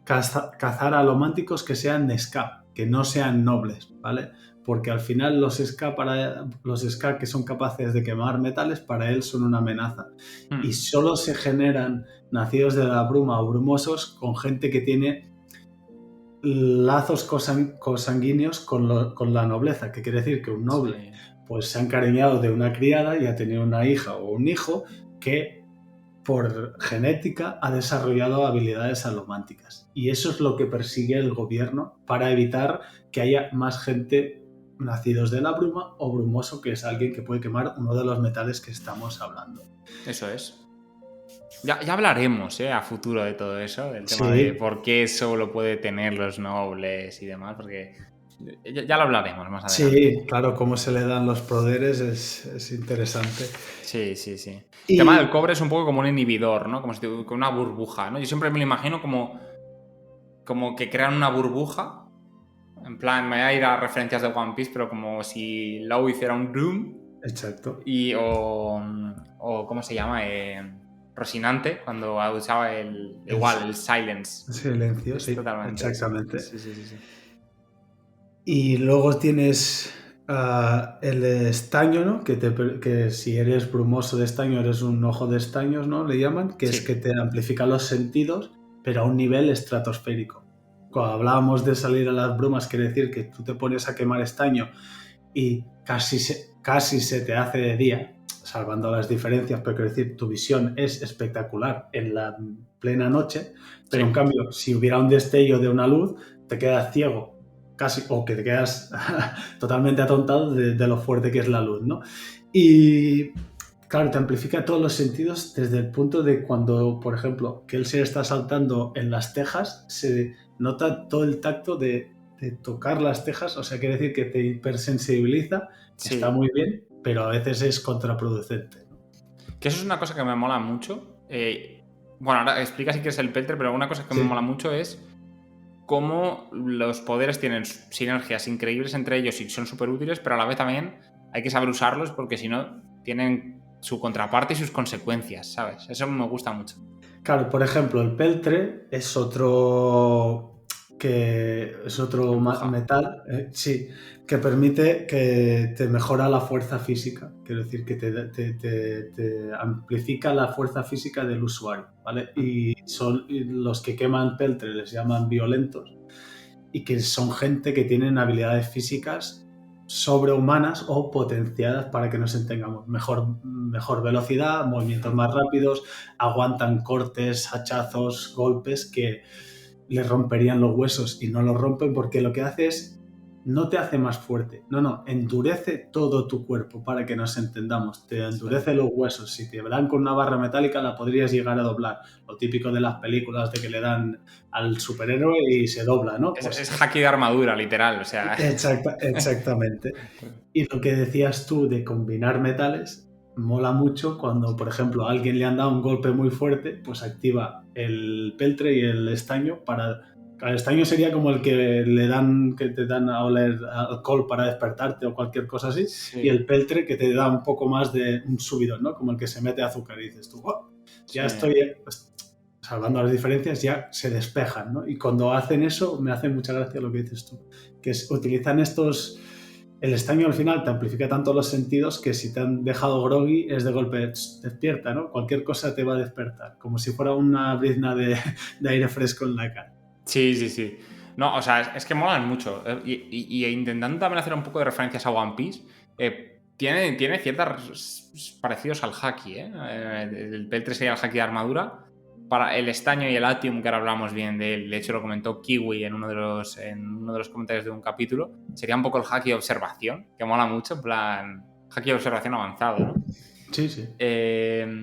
cazar a alománticos que sean de ska, que no sean nobles, ¿vale? Porque al final los ska que son capaces de quemar metales, para él son una amenaza. Y solo se generan nacidos de la bruma o brumosos con gente que tiene lazos consanguíneos con la nobleza, que quiere decir que un noble Sí. pues se ha encariñado de una criada y ha tenido una hija o un hijo que por genética ha desarrollado habilidades alománticas. Y eso es lo que persigue el gobierno para evitar que haya más gente nacidos de la bruma o brumoso, que es alguien que puede quemar uno de los metales que estamos hablando. Eso es. Ya hablaremos a futuro de todo eso, del tema de Sí, por qué solo puede tener los nobles y demás, porque ya lo hablaremos más adelante. sí, claro, cómo se le dan los poderes es interesante. Sí, sí, sí. El tema del Y cobre es un poco como un inhibidor, ¿no? Como si con una burbuja, ¿no? Yo siempre me lo imagino como que crean una burbuja. En plan, me voy a ir a referencias de One Piece, pero como si Law hiciera un Doom exacto. o ¿cómo se llama? Rocinante, cuando usaba El igual, el Silence. silencio, Es sí, totalmente eso. exactamente. Sí, sí, sí, sí. Y luego tienes el estaño, ¿no? Que si eres brumoso de estaño, eres un ojo de estaños, ¿no? Le llaman, que es que Sí, te amplifica los sentidos, pero a un nivel estratosférico. Cuando hablábamos de salir a las brumas, quiere decir que tú te pones a quemar estaño y casi se te hace de día, salvando las diferencias, pero quiero decir, tu visión es espectacular en la plena noche, pero en sí. cambio, si hubiera un destello de una luz, te quedas ciego, casi, o que te quedas totalmente atontado de lo fuerte que es la luz, ¿no? Y claro, te amplifica todos los sentidos desde el punto de cuando, por ejemplo, que él se está saltando en las tejas, se nota todo el tacto de tocar las tejas, o sea, quiere decir que te hipersensibiliza, está Sí. muy bien, pero a veces es contraproducente, ¿no? Que eso es una cosa que me mola mucho. Bueno, ahora explica si quieres el Peltre, pero una cosa que me mola Sí, mucho es cómo los poderes tienen sinergias increíbles entre ellos y son súper útiles, pero a la vez también hay que saber usarlos porque si no tienen su contraparte y sus consecuencias, ¿sabes? Eso me gusta mucho. claro, por ejemplo, el peltre es otro Empuja. metal, sí, que permite que te mejora la fuerza física, quiero decir que te amplifica la fuerza física del usuario, ¿vale? Y los que queman peltre les llaman violentos y que son gente que tienen habilidades físicas sobrehumanas o potenciadas para que nos entendamos. Mejor velocidad, movimientos más rápidos, aguantan cortes, hachazos, golpes que les romperían los huesos y no los rompen porque lo que hace es no te hace más fuerte, no, endurece todo tu cuerpo para que nos entendamos, te Sí. endurece los huesos, si te dan con una barra metálica la podrías llegar a doblar, lo típico de las películas de que le dan al superhéroe y se dobla, ¿no? Es Pues haki de armadura, literal. O sea. exactamente. Y lo que decías tú de combinar metales, mola mucho cuando, por ejemplo, a alguien le han dado un golpe muy fuerte, pues activa el peltre y el estaño para... El estaño sería como el que te dan a oler alcohol para despertarte o cualquier cosa así, y el Sí, peltre que te da un poco más de un subidón, ¿no? Como el que se mete azúcar y dices tú, "Oh, ya sí. estoy, pues, salvando las diferencias, ya se despejan, ¿no? Y cuando hacen eso, me hace mucha gracia lo que dices tú, que utilizan estos... El estaño al final te amplifica tanto los sentidos que si te han dejado groggy es de golpe, despierta, ¿no? Cualquier cosa te va a despertar, como si fuera una brizna de aire fresco en la cara. Sí, sí, sí. No, o sea, es que molan mucho. Y intentando también hacer un poco de referencias a One Piece, tiene ciertos parecidos al haki, ¿eh? El peltre sería el haki de armadura. Para el estaño y el atium, que ahora hablamos bien de él, de hecho lo comentó Kiwi en uno de los comentarios de un capítulo, sería un poco el haki de observación, que mola mucho, en plan, haki de observación avanzado, ¿no? Sí, sí.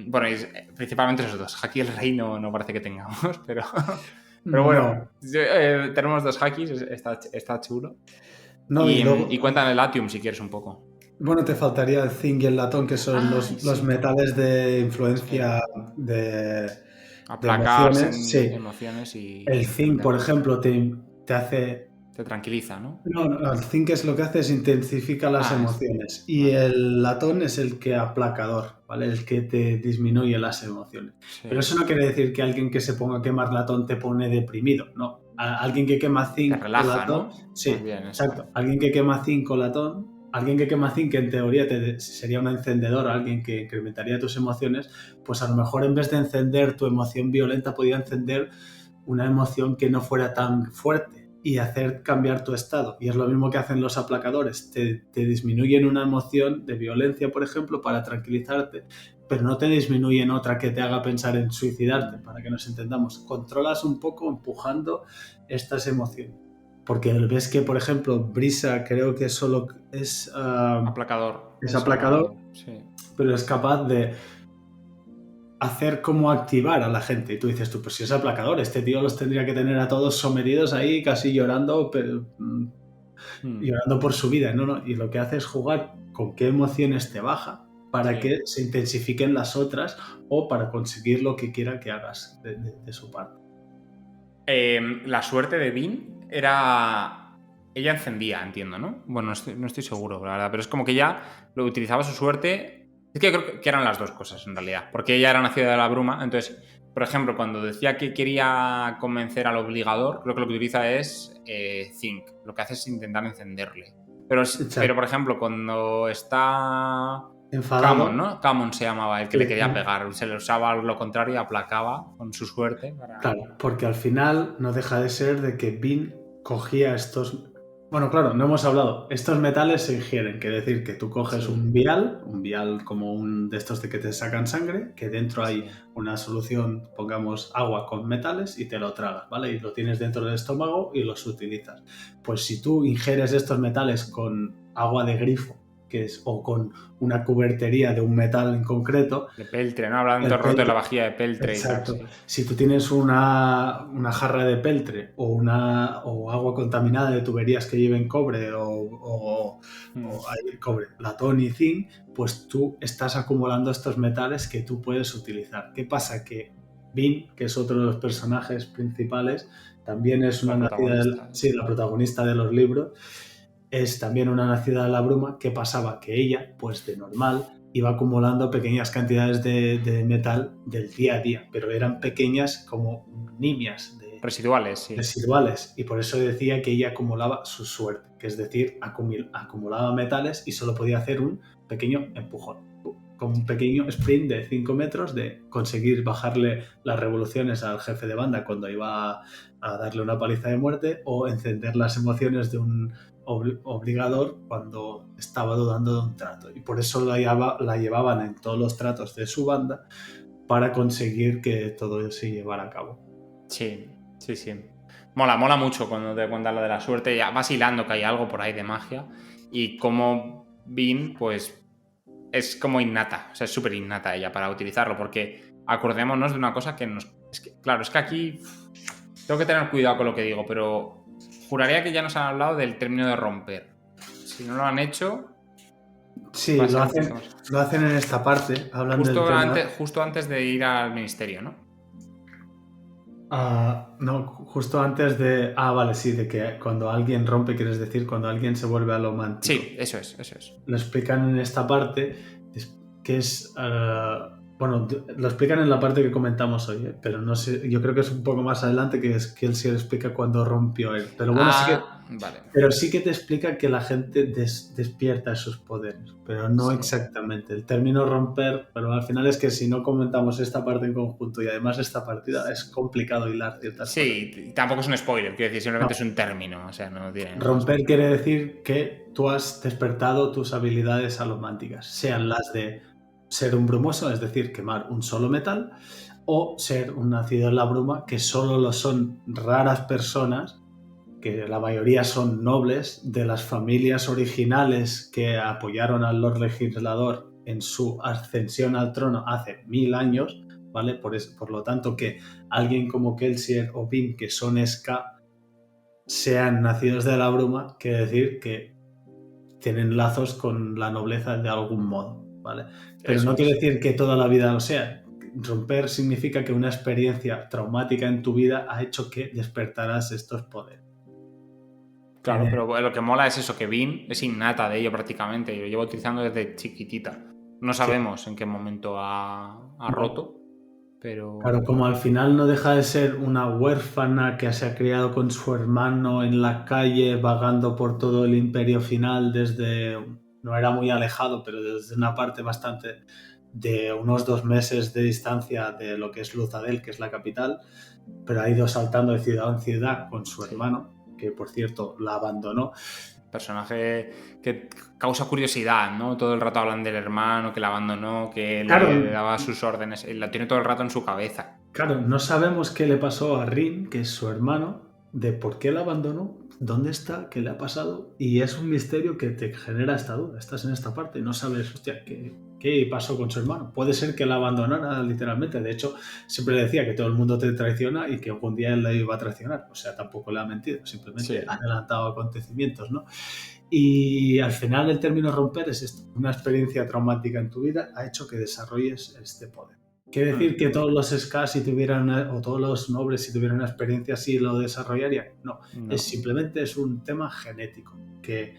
Bueno, principalmente esos dos. Haki del rey no parece que tengamos, pero bueno, No, tenemos dos hakis, está chulo. no, y Y luego, cuéntame el atium si quieres un poco. bueno, te faltaría el zinc y el latón, que son Ay, los sí. metales de Sí. influencia de Aplacar emociones. Sí, emociones y el zinc, por incrementar. ejemplo, te hace... Te tranquiliza, ¿no? No, no, el zinc es lo que hace es intensifica las Ah, emociones y vale. el latón es el que aplacador, ¿vale? El que te disminuye las emociones. Pero Sí. eso no quiere decir que alguien que se ponga a quemar latón te pone deprimido, no. Alguien que quema Te zinc o relaja, latón, ¿no? Más sí, bien eso. exacto. Alguien que quema zinc o latón, alguien que quema zinc en teoría sería un encendedor, alguien que incrementaría tus emociones, pues a lo mejor en vez de encender tu emoción violenta podía encender una emoción que no fuera tan fuerte y hacer cambiar tu estado. Y es lo mismo que hacen los aplacadores. Te disminuyen una emoción de violencia, por ejemplo, para tranquilizarte, pero no te disminuyen otra que te haga pensar en suicidarte, para que nos entendamos. Controlas un poco empujando estas emociones. Porque ves que, por ejemplo, Brisa creo que solo Aplacador. es Eso aplacador, no. Sí. pero es capaz de hacer como activar a la gente. Y tú dices, tú, pues si es aplacador, este tío los tendría que tener a todos sometidos ahí, casi llorando, pero Hmm. llorando por su vida. No, no. Y lo que hace es jugar con qué emociones te baja para Sí. que se intensifiquen las otras o para conseguir lo que quiera que hagas de su parte. La suerte de Bean era. Ella encendía, entiendo, ¿no? Bueno, no estoy seguro, la verdad, pero es como que ella lo utilizaba su suerte. Es que yo creo que eran las dos cosas, en realidad. Porque ella era nacida de la bruma, entonces, por ejemplo, cuando decía que quería convencer al obligador, creo que lo que utiliza es Zinc. Lo que hace es intentar encenderle. Pero, Exacto. por ejemplo, cuando está Enfadado. Camon, ¿no? Camon se llamaba el que Sí, le quería pegar. Se le usaba lo contrario y aplacaba con su suerte para. claro, porque al final no deja de ser de que Bean cogía estos... Bueno, claro, no hemos hablado. Estos metales se ingieren, quiere decir que tú coges Sí, un vial como un de estos de que te sacan sangre, que dentro hay sí. una solución, pongamos agua con metales y te lo tragas, ¿vale? Y lo tienes dentro del estómago y los utilizas. Pues si tú ingieres estos metales con agua de grifo, o con una cubertería de un metal en concreto, De peltre, ¿no? Hablando el todo el rato de la peltre. vajilla de peltre y tal, Exacto. sí. Si tú tienes una jarra de peltre o agua contaminada de tuberías que lleven cobre o Mm, hay cobre, latón y zinc, pues tú estás acumulando estos metales que tú puedes utilizar. ¿Qué pasa? Que Bean, que es otro de los personajes principales, también es la una nacida protagonista. sí, la protagonista de los libros, es también una nacida de la bruma. ¿Qué pasaba? Que ella, pues de normal, iba acumulando pequeñas cantidades de metal del día a día, pero eran pequeñas como nimias Residuales, sí. residuales, y por eso decía que ella acumulaba su suerte, que es decir, acumulaba metales y solo podía hacer un pequeño empujón, con un pequeño sprint de 5 metros de conseguir bajarle las revoluciones al jefe de banda cuando iba a darle una paliza de muerte o encender las emociones de un obligador cuando estaba dudando de un trato. Y por eso la llevaban en todos los tratos de su banda para conseguir que todo se llevara a cabo. Sí, sí, sí. Mola mucho cuando te cuentan lo de la suerte. Ya vas hilando que hay algo por ahí de magia. Y como Bean, pues es como innata. O sea, es súper innata ella para utilizarlo. Porque acordémonos de una cosa que nos. Claro, es que aquí tengo que tener cuidado con lo que digo, pero juraría que ya nos han hablado del término de romper. Si no lo han hecho, va Sí, a ser un poquito más. lo hacen en esta parte, hablan del tema. Justo antes de ir al ministerio, ¿no? No, justo antes de. Vale, sí, de que cuando alguien rompe, quieres decir, cuando alguien se vuelve alomántico. Sí, eso es, eso es. Lo explican en esta parte, que es. Bueno, lo explican en la parte que comentamos hoy, ¿eh? Pero no sé, yo creo que es un poco más adelante que es que él sí explica cuando rompió él. Pero bueno, Vale. pero sí que te explica que la gente despierta esos poderes, pero no Sí. exactamente. El término romper, pero al final es que si no comentamos esta parte en conjunto y además esta partida, es complicado hilar ciertas cosas. Sí, y tampoco es un spoiler, quiero decir, simplemente No, es un término, o sea, no tiene más. romper quiere decir que tú has despertado tus habilidades alománticas, sean las de ser un brumoso, es decir, quemar un solo metal, o ser un nacido en la bruma, que solo lo son raras personas, que la mayoría son nobles de las familias originales que apoyaron al Lord Legislador en su ascensión al trono hace 1000 años, ¿vale? Por lo tanto, que alguien como Kelsier o Pin, que son Ska, sean nacidos de la bruma, quiere decir que tienen lazos con la nobleza de algún modo, ¿vale? Pero Eso no quiere es. decir que toda la vida lo sea. Romper significa que una experiencia traumática en tu vida ha hecho que despertaras estos poderes. Claro, pero lo que mola es eso, que Bean es innata de ello prácticamente, y lo llevo utilizando desde chiquitita. No Sí, sabemos en qué momento ha no. roto, pero... Claro, como al final no deja de ser una huérfana que se ha criado con su hermano en la calle, vagando por todo el imperio final desde, no era muy alejado, pero desde una parte bastante de unos 2 meses de distancia de lo que es Luzadel, que es la capital, pero ha ido saltando de ciudad en ciudad con su Sí. hermano, que por cierto la abandonó. Personaje que causa curiosidad, ¿no? Todo el rato hablan del hermano, que la abandonó, que le Claro, daba sus órdenes. Él la tiene todo el rato en su cabeza. Claro, no sabemos qué le pasó a Rin, que es su hermano, de por qué la abandonó, dónde está, qué le ha pasado, y es un misterio que te genera esta duda. Estás en esta parte y no sabes, hostia, qué pasó con su hermano. Puede ser que la abandonara literalmente. De hecho, siempre le decía que todo el mundo te traiciona y que algún día él la iba a traicionar. O sea, tampoco le ha mentido, simplemente Sí. ha adelantado acontecimientos, ¿no? Y al final el término romper es esto. Una experiencia traumática en tu vida ha hecho que desarrolles este poder. ¿Quiere decir que todos los Ska si tuvieran o todos los nobles si tuvieran una experiencia así lo desarrollarían? No, No. simplemente es un tema genético, que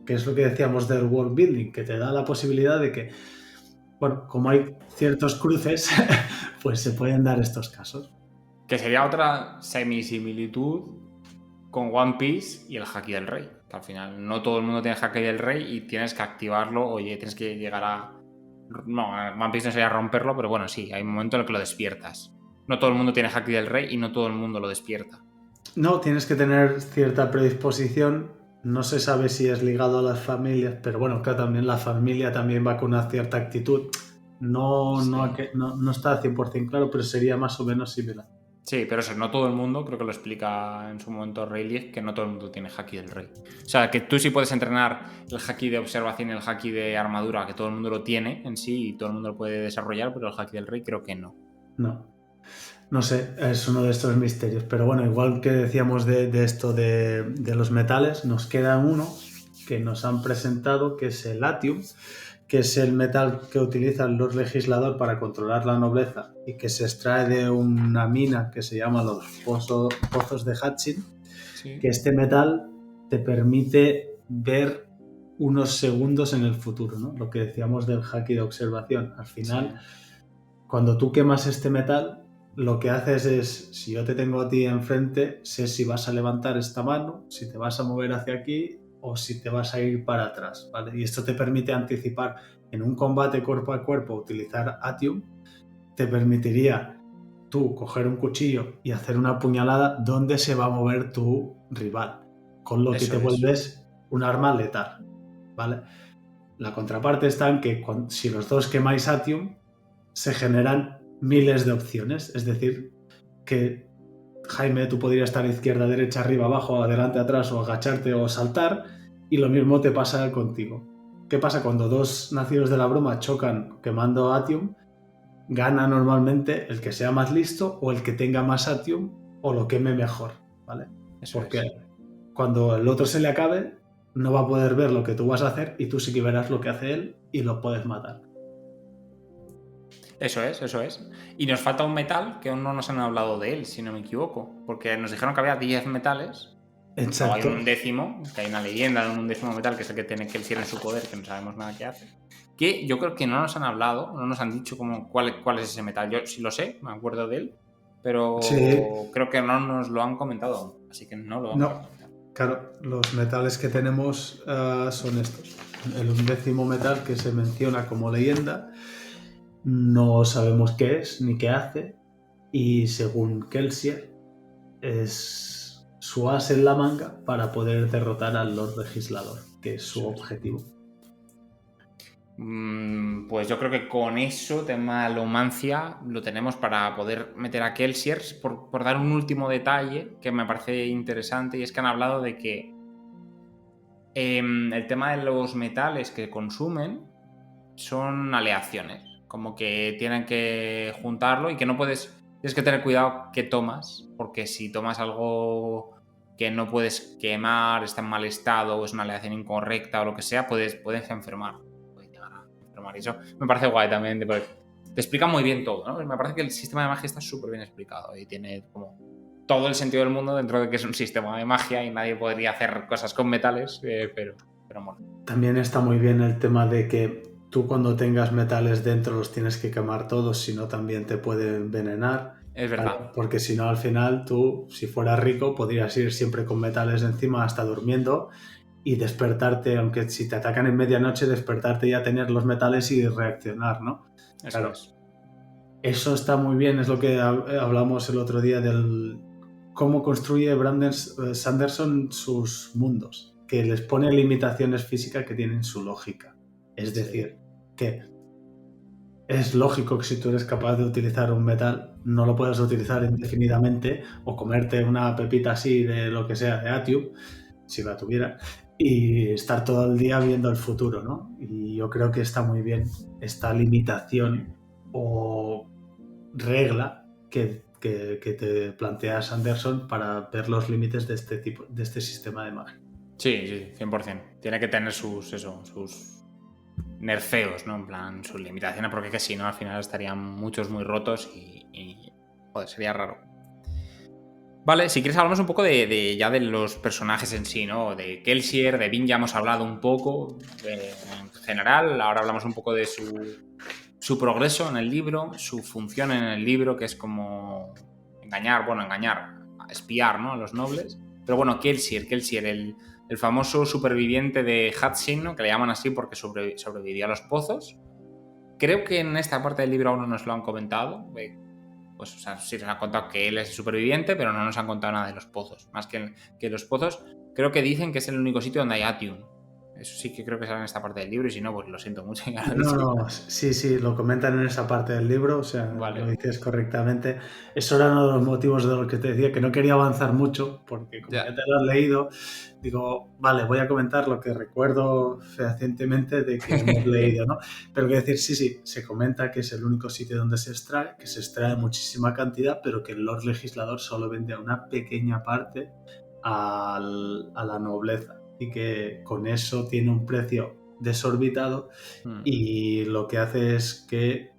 es lo que decíamos del world building, que te da la posibilidad de que, bueno, como hay ciertos cruces, pues se pueden dar estos casos. Que sería otra semisimilitud con One Piece y el Haki del Rey. Que al final no todo el mundo tiene Haki del Rey y tienes que activarlo. Oye, tienes que llegar a... No, One Piece no sería romperlo, pero bueno, sí, hay un momento en el que lo despiertas. No todo el mundo tiene Haki del Rey y no todo el mundo lo despierta. No, tienes que tener cierta predisposición. No se sabe si es ligado a las familias, pero bueno, claro, también la familia también va con una cierta actitud. No, Sí. no está 100% claro, pero sería más o menos similar. Sí, pero eso, no todo el mundo, creo que lo explica en su momento Rayleigh, que no todo el mundo tiene Haki del Rey. O sea, que tú sí puedes entrenar el Haki de observación y el Haki de armadura, que todo el mundo lo tiene en sí y todo el mundo lo puede desarrollar, pero el Haki del Rey creo que no. No. No sé, es uno de estos misterios. Pero bueno, igual que decíamos de esto de los metales, nos queda uno que nos han presentado, que es el Atium, que es el metal que utiliza el Lord Legislador para controlar la nobleza y que se extrae de una mina que se llama los pozos de Hatchin, Sí. que este metal te permite ver unos segundos en el futuro, ¿no? Lo que decíamos del haki de observación. Al final, cuando tú quemas este metal, lo que haces es, si yo te tengo a ti enfrente, sé si vas a levantar esta mano, si te vas a mover hacia aquí o si te vas a ir para atrás, ¿vale? Y esto te permite anticipar en un combate cuerpo a cuerpo, utilizar Atium, te permitiría tú coger un cuchillo y hacer una puñalada donde se va a mover tu rival, con lo que Eso te es. vuelves un arma letal, ¿vale? La contraparte está en que si los dos quemáis Atium, se generan miles de opciones. Es decir, que Jaime, tú podrías estar izquierda, derecha, arriba, abajo, adelante, atrás, o agacharte o saltar, y lo mismo te pasa contigo. ¿Qué pasa cuando dos nacidos de la broma chocan quemando Atium? Gana normalmente el que sea más listo o el que tenga más Atium o lo queme mejor, ¿vale? Eso Porque es. cuando el otro se le acabe, no va a poder ver lo que tú vas a hacer y tú sí que verás lo que hace él y lo puedes matar. Eso es, eso es. Y nos falta un metal que aún no nos han hablado de él, si no me equivoco. Porque nos dijeron que había 10 metales Luego hay Exacto. un undécimo, que hay una leyenda de un undécimo metal que es el que tiene Kelsier en su poder, que no sabemos nada qué hace. Que yo creo que no nos han hablado, no nos han dicho cuál es ese metal. Yo sí lo sé, me acuerdo de él, Sí, pero creo que no nos lo han comentado aún, así que no lo vamos a no, comentar. claro, los metales que tenemos son estos. El undécimo metal que se menciona como leyenda, no sabemos qué es ni qué hace, y según Kelsier, es su as en la manga para poder derrotar al Lord Legislador, que es su Eso es. objetivo. Pues yo creo que con eso, tema alomancia, lo tenemos para poder meter a Kelsier. Por dar un último detalle que me parece interesante, y es que han hablado de que el tema de los metales que consumen son aleaciones, como que tienen que juntarlo y que no puedes, tienes que tener cuidado qué tomas, porque si tomas algo que no puedes quemar, está en mal estado o es una aleación incorrecta o lo que sea, puedes enfermar. Puedes llegar a enfermar. Y eso me parece guay también, porque te explica muy bien todo, ¿no? Me parece que el sistema de magia está súper bien explicado y tiene como todo el sentido del mundo dentro de que es un sistema de magia y nadie podría hacer cosas con metales, pero mola. También está muy bien el tema de que tú cuando tengas metales dentro los tienes que quemar todos, si no también te puede envenenar. Es ¿Vale? verdad. Porque si no, al final tú, si fueras rico, podrías ir siempre con metales encima hasta durmiendo y despertarte, aunque si te atacan en medianoche, despertarte y ya tener los metales y reaccionar, ¿no? Eso Claro, es. eso está muy bien, es lo que hablamos el otro día del cómo construye Brandon Sanderson sus mundos, que les pone limitaciones físicas que tienen su lógica. Es Sí. decir, que es lógico que si tú eres capaz de utilizar un metal, no lo puedas utilizar indefinidamente o comerte una pepita así de lo que sea de Atium, si la tuviera, y estar todo el día viendo el futuro, ¿no? Y yo creo que está muy bien esta limitación o regla que te plantea Sanderson para ver los límites de este tipo, de este sistema de magia. Sí, sí, 100%. Tiene que tener sus nerfeos, ¿no? En plan, sus limitaciones, porque es que si no, al final estarían muchos muy rotos y joder, sería raro. Vale, si quieres hablamos un poco ya de los personajes en sí, ¿no? De Kelsier, de Vin ya hemos hablado un poco en general, ahora hablamos un poco de su progreso en el libro, su función en el libro, que es como engañar, espiar, ¿no? A los nobles. Pero bueno, Kelsier, el famoso superviviente de Hatsin, ¿no? Que le llaman así porque sobrevivió a los pozos. Creo que en esta parte del libro aún no nos lo han comentado. Pues, o sea, sí nos han contado que él es el superviviente, pero no nos han contado nada de los pozos. Más que los pozos, creo que dicen que es el único sitio donde hay Atium. Eso sí que creo que sale en esta parte del libro, y si no, pues lo siento mucho, ya lo he No, dicho. no, sí, sí, lo comentan en esa parte del libro, o sea, lo Vale. dices correctamente. Eso era uno de los motivos de los que te decía que no quería avanzar mucho, porque como ya Ya. te lo has leído, digo, vale, voy a comentar lo que recuerdo fehacientemente de que hemos leído, ¿no? Pero quiero decir, sí, sí, se comenta que es el único sitio donde se extrae, que se extrae muchísima cantidad, pero que el Lord Legislador solo vende una pequeña parte a la nobleza y que con eso tiene un precio desorbitado y lo que hace es que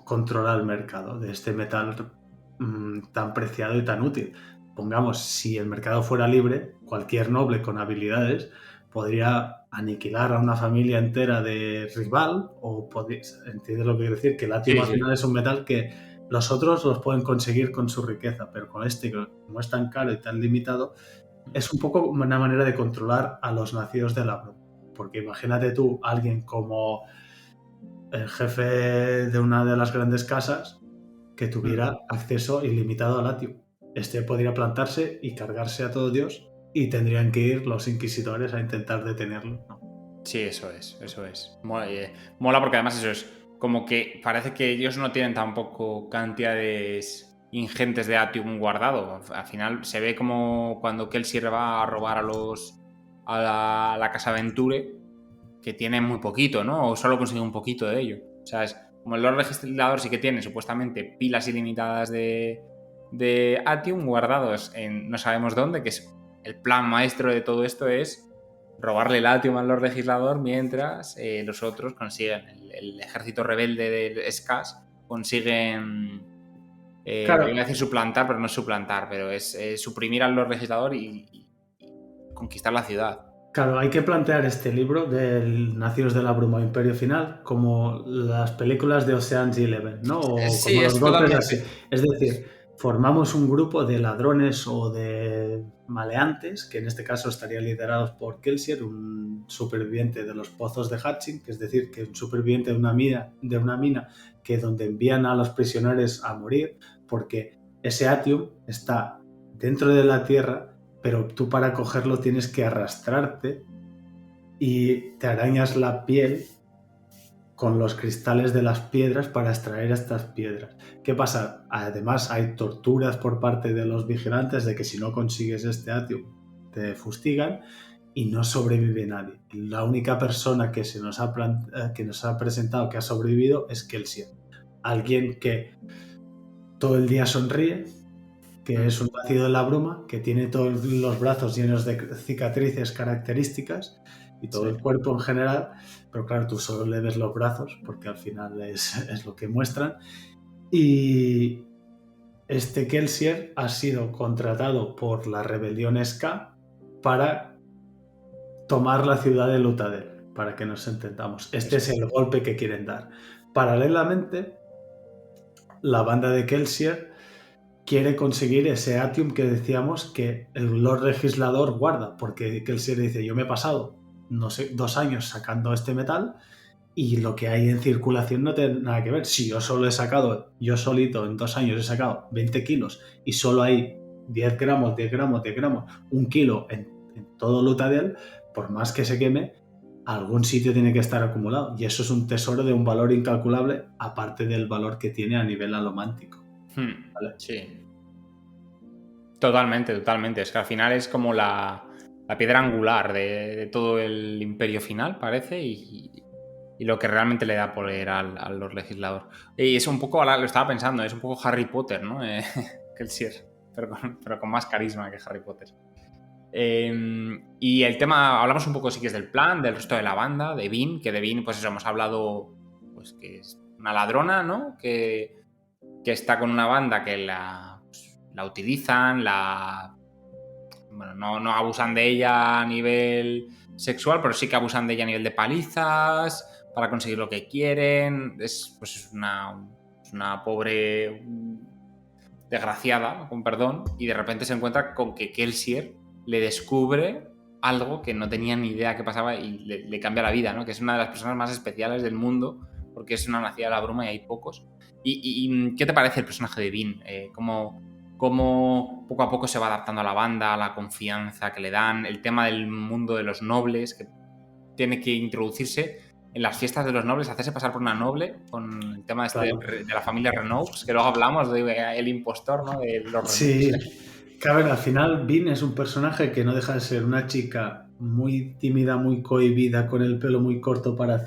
controla el mercado de este metal tan preciado y tan útil. Pongamos, si el mercado fuera libre, cualquier noble con habilidades podría aniquilar a una familia entera de rival o ¿entiendes lo que quiero decir? Que el Atium Sí, al sí. final es un metal que los otros los pueden conseguir con su riqueza, pero con este, como es tan caro y tan limitado, es un poco una manera de controlar a los nacidos de la broma. Porque imagínate tú, alguien como el jefe de una de las grandes casas que tuviera acceso ilimitado al Latium. Este podría plantarse y cargarse a todo Dios y tendrían que ir los inquisidores a intentar detenerlo. ¿No? Sí, eso es, eso es. Mola porque además eso es como que parece que ellos no tienen tampoco cantidades ingentes de Atium guardado. Al final se ve como cuando Kelsier va a robar a la casa Venture, que tiene muy poquito, ¿no? O solo consigue un poquito de ello. O sea, es como el Lord Legislador sí que tiene supuestamente pilas ilimitadas de Atium guardados en no sabemos dónde, que es el plan maestro de todo esto es robarle el Atium al Lord Legislador mientras los otros consiguen, el ejército rebelde de Skas consiguen, Claro, iba a decir suplantar, pero no es suplantar, pero es suprimir al Lord Legislador y conquistar la ciudad. Claro, hay que plantear este libro del Nacidos de la Bruma o Imperio Final como las películas de Ocean's Eleven, ¿no? O Sí, como los es golpes así. totalmente. Es decir, formamos un grupo de ladrones o de maleantes, que en este caso estarían liderados por Kelsier, un superviviente de los pozos de Hatching, que es decir, que un superviviente de una mina que donde envían a los prisioneros a morir, porque ese Atium está dentro de la Tierra, pero tú para cogerlo tienes que arrastrarte y te arañas la piel con los cristales de las piedras para extraer estas piedras. ¿Qué pasa? Además hay torturas por parte de los vigilantes de que si no consigues este atium te fustigan y no sobrevive nadie. La única persona que nos ha presentado que ha sobrevivido es Kelsier. Alguien que todo el día sonríe, que es un nacido en la bruma, que tiene todos los brazos llenos de cicatrices características y todo el cuerpo en general, pero claro, tú solo le ves los brazos porque al final es lo que muestran. Y este Kelsier ha sido contratado por la rebelión Ska para tomar la ciudad de Lutadel, para que nos entendamos. Este es el golpe que quieren dar. Paralelamente, la banda de Kelsier quiere conseguir ese atium que decíamos que el Lord Legislador guarda, porque Kelsier dice, yo me he pasado, no sé, 2 años sacando este metal y lo que hay en circulación no tiene nada que ver. Si yo solo he sacado, yo solito en 2 años he sacado 20 kilos y solo hay 10 gramos, 10 gramos, 10 gramos, 1 kilo en todo Lutadel, por más que se queme, algún sitio tiene que estar acumulado. Y eso es un tesoro de un valor incalculable, aparte del valor que tiene a nivel alomántico. ¿Vale? Sí. Totalmente, totalmente. Es que al final es como la piedra angular de todo el Imperio Final, parece, y lo que realmente le da poder al Lord Legislador. Y es un poco, ahora lo estaba pensando, es un poco Harry Potter, ¿no? Kelsier, pero con más carisma que Harry Potter. Y el tema, hablamos un poco sí que es del plan, del resto de la banda, de Vin, que de Vin, pues eso, hemos hablado, pues que es una ladrona, ¿no? Que está con una banda que la utilizan, bueno, no abusan de ella a nivel sexual, pero sí que abusan de ella a nivel de palizas para conseguir lo que quieren. Es una pobre desgraciada, con perdón, y de repente se encuentra con que Kelsier le descubre algo que no tenía ni idea que pasaba y le cambia la vida, ¿no? Que es una de las personas más especiales del mundo, porque es una nacida de la bruma y hay pocos. ¿Y qué te parece el personaje de Vin? ¿Cómo poco a poco se va adaptando a la banda, a la confianza que le dan, el tema del mundo de los nobles, que tiene que introducirse en las fiestas de los nobles, hacerse pasar por una noble, con el tema Claro. de la familia Renault, que luego hablamos de el impostor, ¿no? De los Renault. Sí, claro, al final Vin es un personaje que no deja de ser una chica muy tímida, muy cohibida, con el pelo muy corto para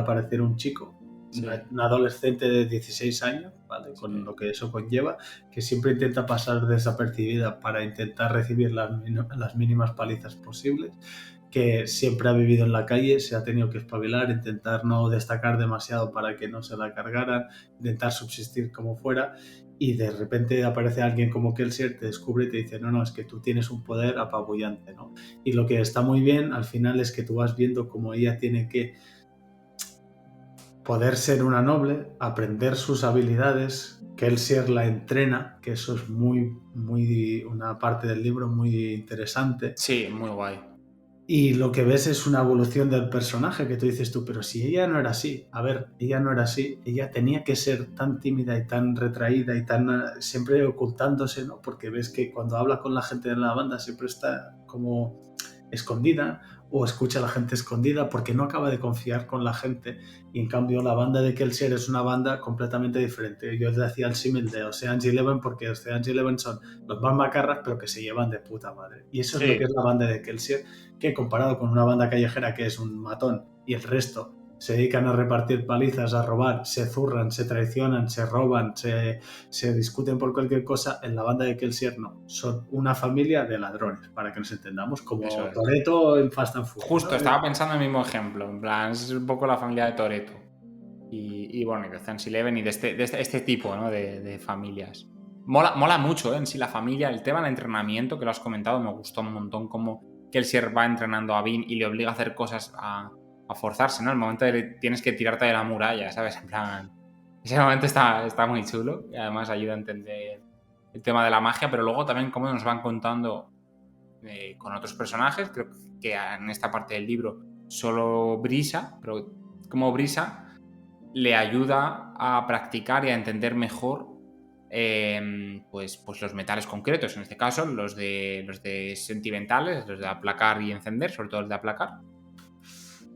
parecer un chico. Sí. Una adolescente de 16 años, ¿vale? Con Sí. lo que eso conlleva, que siempre intenta pasar desapercibida para intentar recibir las mínimas palizas posibles, que siempre ha vivido en la calle, se ha tenido que espabilar, intentar no destacar demasiado para que no se la cargaran, intentar subsistir como fuera, y de repente aparece alguien como Kelsier, te descubre y te dice, no, es que tú tienes un poder apabullante, ¿no? Y lo que está muy bien al final es que tú vas viendo cómo ella tiene que poder ser una noble, aprender sus habilidades, Kelsier la entrena, que eso es una parte del libro muy interesante. Sí, muy guay. Y lo que ves es una evolución del personaje que tú dices tú, pero si ella no era así, a ver, ella no era así, ella tenía que ser tan tímida y tan retraída y tan siempre ocultándose, ¿no? Porque ves que cuando habla con la gente de la banda siempre está como escondida o escucha a la gente escondida porque no acaba de confiar con la gente, y en cambio la banda de Kelsier es una banda completamente diferente. Yo te hacía el símil de Ocean's Eleven porque Ocean's Eleven son los más macarras pero que se llevan de puta madre, y eso es lo que es la banda de Kelsier, que comparado con una banda callejera que es un matón y el resto se dedican a repartir palizas, a robar, se zurran, se traicionan, se roban, se discuten por cualquier cosa, en la banda de Kelsier no. Son una familia de ladrones, para que nos entendamos, como Toretto en Fast and Furious. Justo, ¿no? estaba pensando en el mismo ejemplo. En plan, es un poco la familia de Toretto. Y bueno, y de Ocean's Eleven y de este tipo, ¿no? de familias. Mola mucho, en sí, la familia. El tema del entrenamiento, que lo has comentado, me gustó un montón. Cómo Kelsier va entrenando a Bean y le obliga a hacer cosas a forzarse, ¿no? El momento de tienes que tirarte de la muralla, ¿sabes? En plan, ese momento está muy chulo y además ayuda a entender el tema de la magia, pero luego también cómo nos van contando con otros personajes. Creo que en esta parte del libro solo Brisa, pero como Brisa le ayuda a practicar y a entender mejor pues los metales concretos, en este caso los de sentimentales, los de aplacar y encender, sobre todo los de aplacar.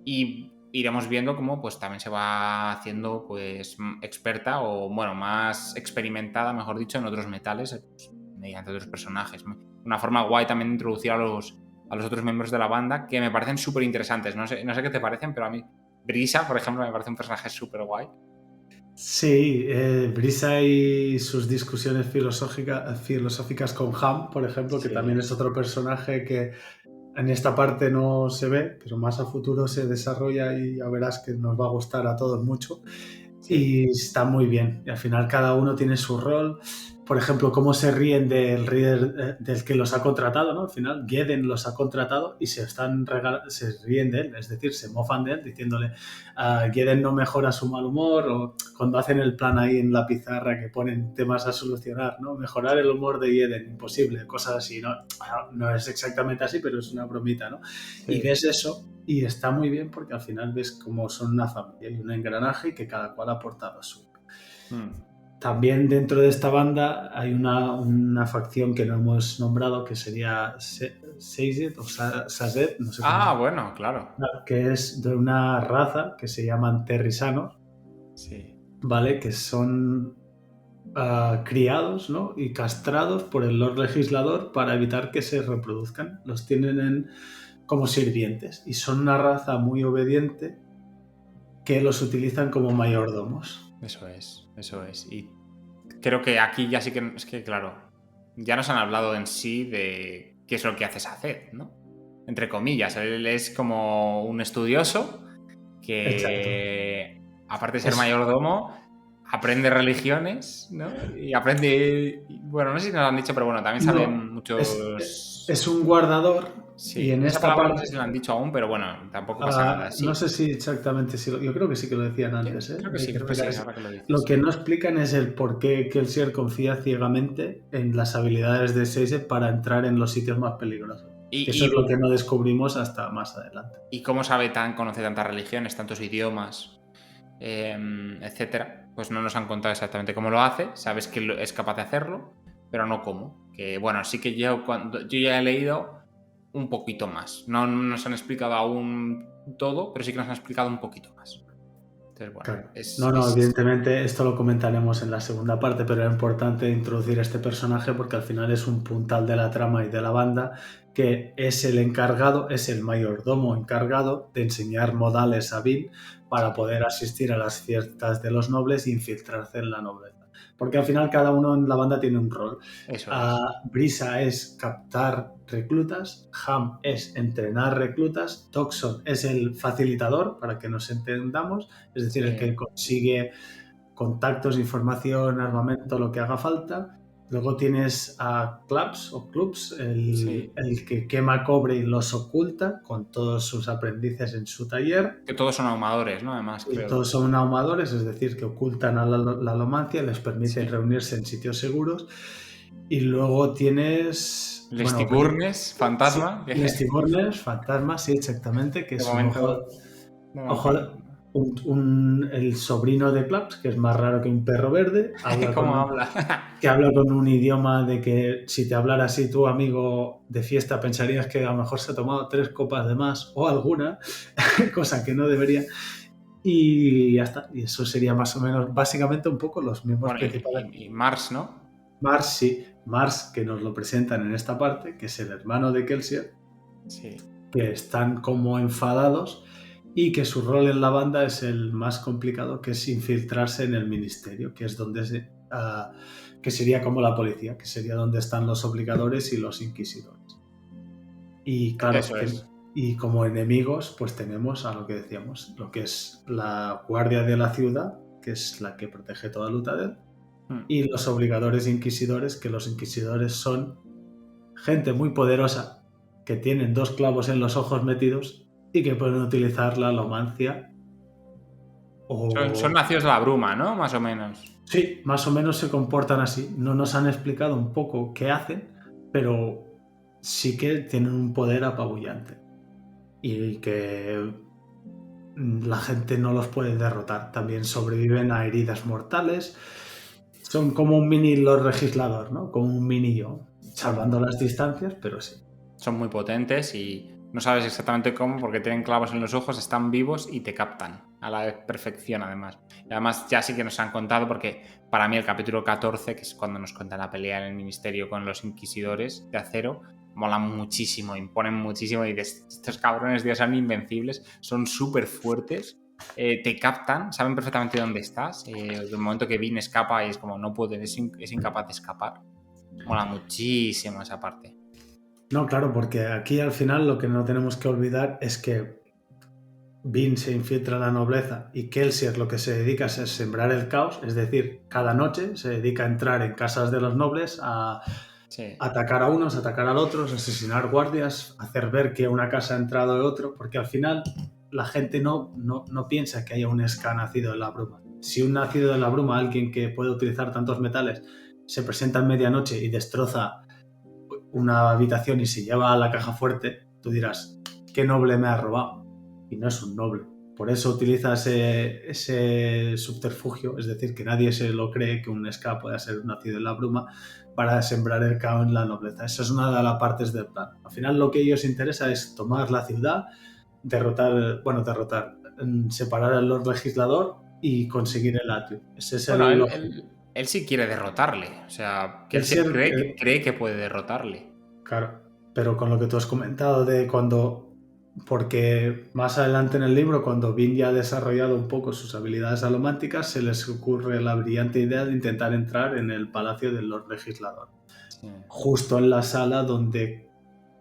Y iremos viendo cómo pues también se va haciendo pues experta o bueno, más experimentada, mejor dicho, en otros metales pues, mediante otros personajes. Una forma guay también de introducir a los otros miembros de la banda que me parecen súper interesantes. No sé qué te parecen, pero a mí Brisa, por ejemplo, me parece un personaje súper guay. Sí, Brisa y sus discusiones filosóficas con Ham, por ejemplo, que Sí. también es otro personaje que en esta parte no se ve, pero más a futuro se desarrolla y ya verás que nos va a gustar a todos mucho. Sí. Y está muy bien. Y al final cada uno tiene su rol. Por ejemplo, cómo se ríen del del que los ha contratado, ¿no? Al final, Gieden los ha contratado y se ríen de él, es decir, se mofan de él diciéndole Gieden no mejora su mal humor, o cuando hacen el plan ahí en la pizarra que ponen temas a solucionar, ¿no? Mejorar el humor de Gieden, imposible, cosas así, ¿no? No es exactamente así, pero es una bromita, ¿no? Sí. Y ves eso y está muy bien porque al final ves cómo son una familia y un engranaje y que cada cual aporta lo suyo. También dentro de esta banda hay una facción que no hemos nombrado que sería Sazed o Sazed, no sé cómo. Bueno, claro. Que es de una raza que se llaman terrisanos, Sí. ¿vale? Que son criados, ¿no? Y castrados por el Lord Legislador para evitar que se reproduzcan. Los tienen como sirvientes y son una raza muy obediente que los utilizan como mayordomos. Eso es. Y creo que aquí ya sí que es que, claro, ya nos han hablado en sí de qué es lo que hace Sazed, ¿no? Entre comillas, él es como un estudioso que, exacto, aparte de ser mayordomo, aprende religiones, ¿no? Y aprende, bueno, no sé si nos lo han dicho, pero bueno, también salen muchos... Es un guardador. Sí, y en esa esta palabra parte no sé si lo han dicho aún, pero bueno, tampoco pasa nada. Sí. No sé si exactamente, yo creo que sí que lo decían antes. Creo que sí, ahora que lo dices. Lo que no explican es el por qué Kelsier confía ciegamente en las habilidades de Sazed para entrar en los sitios más peligrosos. Eso es lo que no descubrimos hasta más adelante. ¿Y cómo conoce tantas religiones, tantos idiomas, etcétera? Pues no nos han contado exactamente cómo lo hace. Sabes que es capaz de hacerlo, pero no cómo. Que bueno, sí que yo ya he leído un poquito más. No nos han explicado aún todo, pero sí que nos han explicado un poquito más. Entonces, bueno, claro. Evidentemente esto lo comentaremos en la segunda parte, pero era importante introducir este personaje porque al final es un puntal de la trama y de la banda, que es el encargado, es el mayordomo encargado de enseñar modales a Bill para poder asistir a las fiestas de los nobles e infiltrarse en la nobleza. Porque al final cada uno en la banda tiene un rol. Eso Brisa es captar reclutas, Ham es entrenar reclutas, Toxon es el facilitador, para que nos entendamos, es decir, el que consigue contactos, información, armamento, lo que haga falta. Luego tienes a Clubs, el que quema cobre y los oculta con todos sus aprendices en su taller. Que todos son ahumadores, ¿no? Además, creo. Todos son ahumadores, es decir, que ocultan a la alomancia, les permiten reunirse en sitios seguros. Y luego tienes... Lestiburnes, fantasma. Sí, Lestiburnes, fantasma, sí, exactamente, que es el sobrino de Claps, que es más raro que un perro verde. ¿Cómo habla? Que habla con un idioma de que si te hablara así tu amigo de fiesta pensarías que a lo mejor se ha tomado 3 copas de más o alguna, cosa que no debería. Y ya está. Y eso sería más o menos, básicamente, un poco los mismos principales. Y Mars, ¿no? Mars, sí. Mars, que nos lo presentan en esta parte, que es el hermano de Kelsier. Sí. Que están como enfadados y que su rol en la banda es el más complicado, que es infiltrarse en el ministerio, que es donde que sería como la policía, que sería donde están los obligadores y los inquisidores. Y claro, y como enemigos, pues tenemos a lo que decíamos, lo que es la guardia de la ciudad, que es la que protege toda Luthadel, y los obligadores inquisidores, que los inquisidores son gente muy poderosa, que tienen 2 clavos en los ojos metidos y que pueden utilizar la alomancia. Son nacidos de la bruma, ¿no? Más o menos. Sí, más o menos se comportan así. No nos han explicado un poco qué hacen, pero sí que tienen un poder apabullante. Y que la gente no los puede derrotar. También sobreviven a heridas mortales. Son como un mini Lord Legislador, ¿no? Como un mini yo. Salvando las distancias, pero sí. Son muy potentes y no sabes exactamente cómo porque tienen clavos en los ojos, están vivos y te captan a la perfección además. Y además ya sí que nos han contado porque para mí el capítulo 14, que es cuando nos cuentan la pelea en el ministerio con los inquisidores de acero, mola muchísimo, imponen muchísimo y dices, estos cabrones Dios son invencibles, son súper fuertes, te captan, saben perfectamente dónde estás, el momento que Vin escapa y es como no puede, es incapaz de escapar. Mola muchísimo esa parte. No, claro, porque aquí al final lo que no tenemos que olvidar es que Vin se infiltra en la nobleza y Kelsier lo que se dedica es sembrar el caos, es decir, cada noche se dedica a entrar en casas de los nobles, a atacar a unos, atacar a otros, asesinar guardias, hacer ver que una casa ha entrado de otro, porque al final la gente no piensa que haya un Ska nacido de la bruma. Si un nacido de la bruma, alguien que puede utilizar tantos metales, se presenta en medianoche y destroza una habitación y se lleva a la caja fuerte, tú dirás, ¿qué noble me ha robado? Y no es un noble. Por eso utiliza ese subterfugio, es decir, que nadie se lo cree que un Ska pueda ser nacido en la bruma, para sembrar el caos en la nobleza. Esa es una de las partes del plan. Al final lo que a ellos interesa es tomar la ciudad, separar al Lord Legislador y conseguir el Atrio. Ese es Bueno, el él sí quiere derrotarle. O sea, que él sí Kelsier, cree que puede derrotarle. claro, pero con lo que tú has comentado de cuando... Porque más adelante en el libro, cuando Vin ya ha desarrollado un poco sus habilidades alománticas, se les ocurre la brillante idea de intentar entrar en el palacio del Lord Legislador. Sí. Justo en la sala donde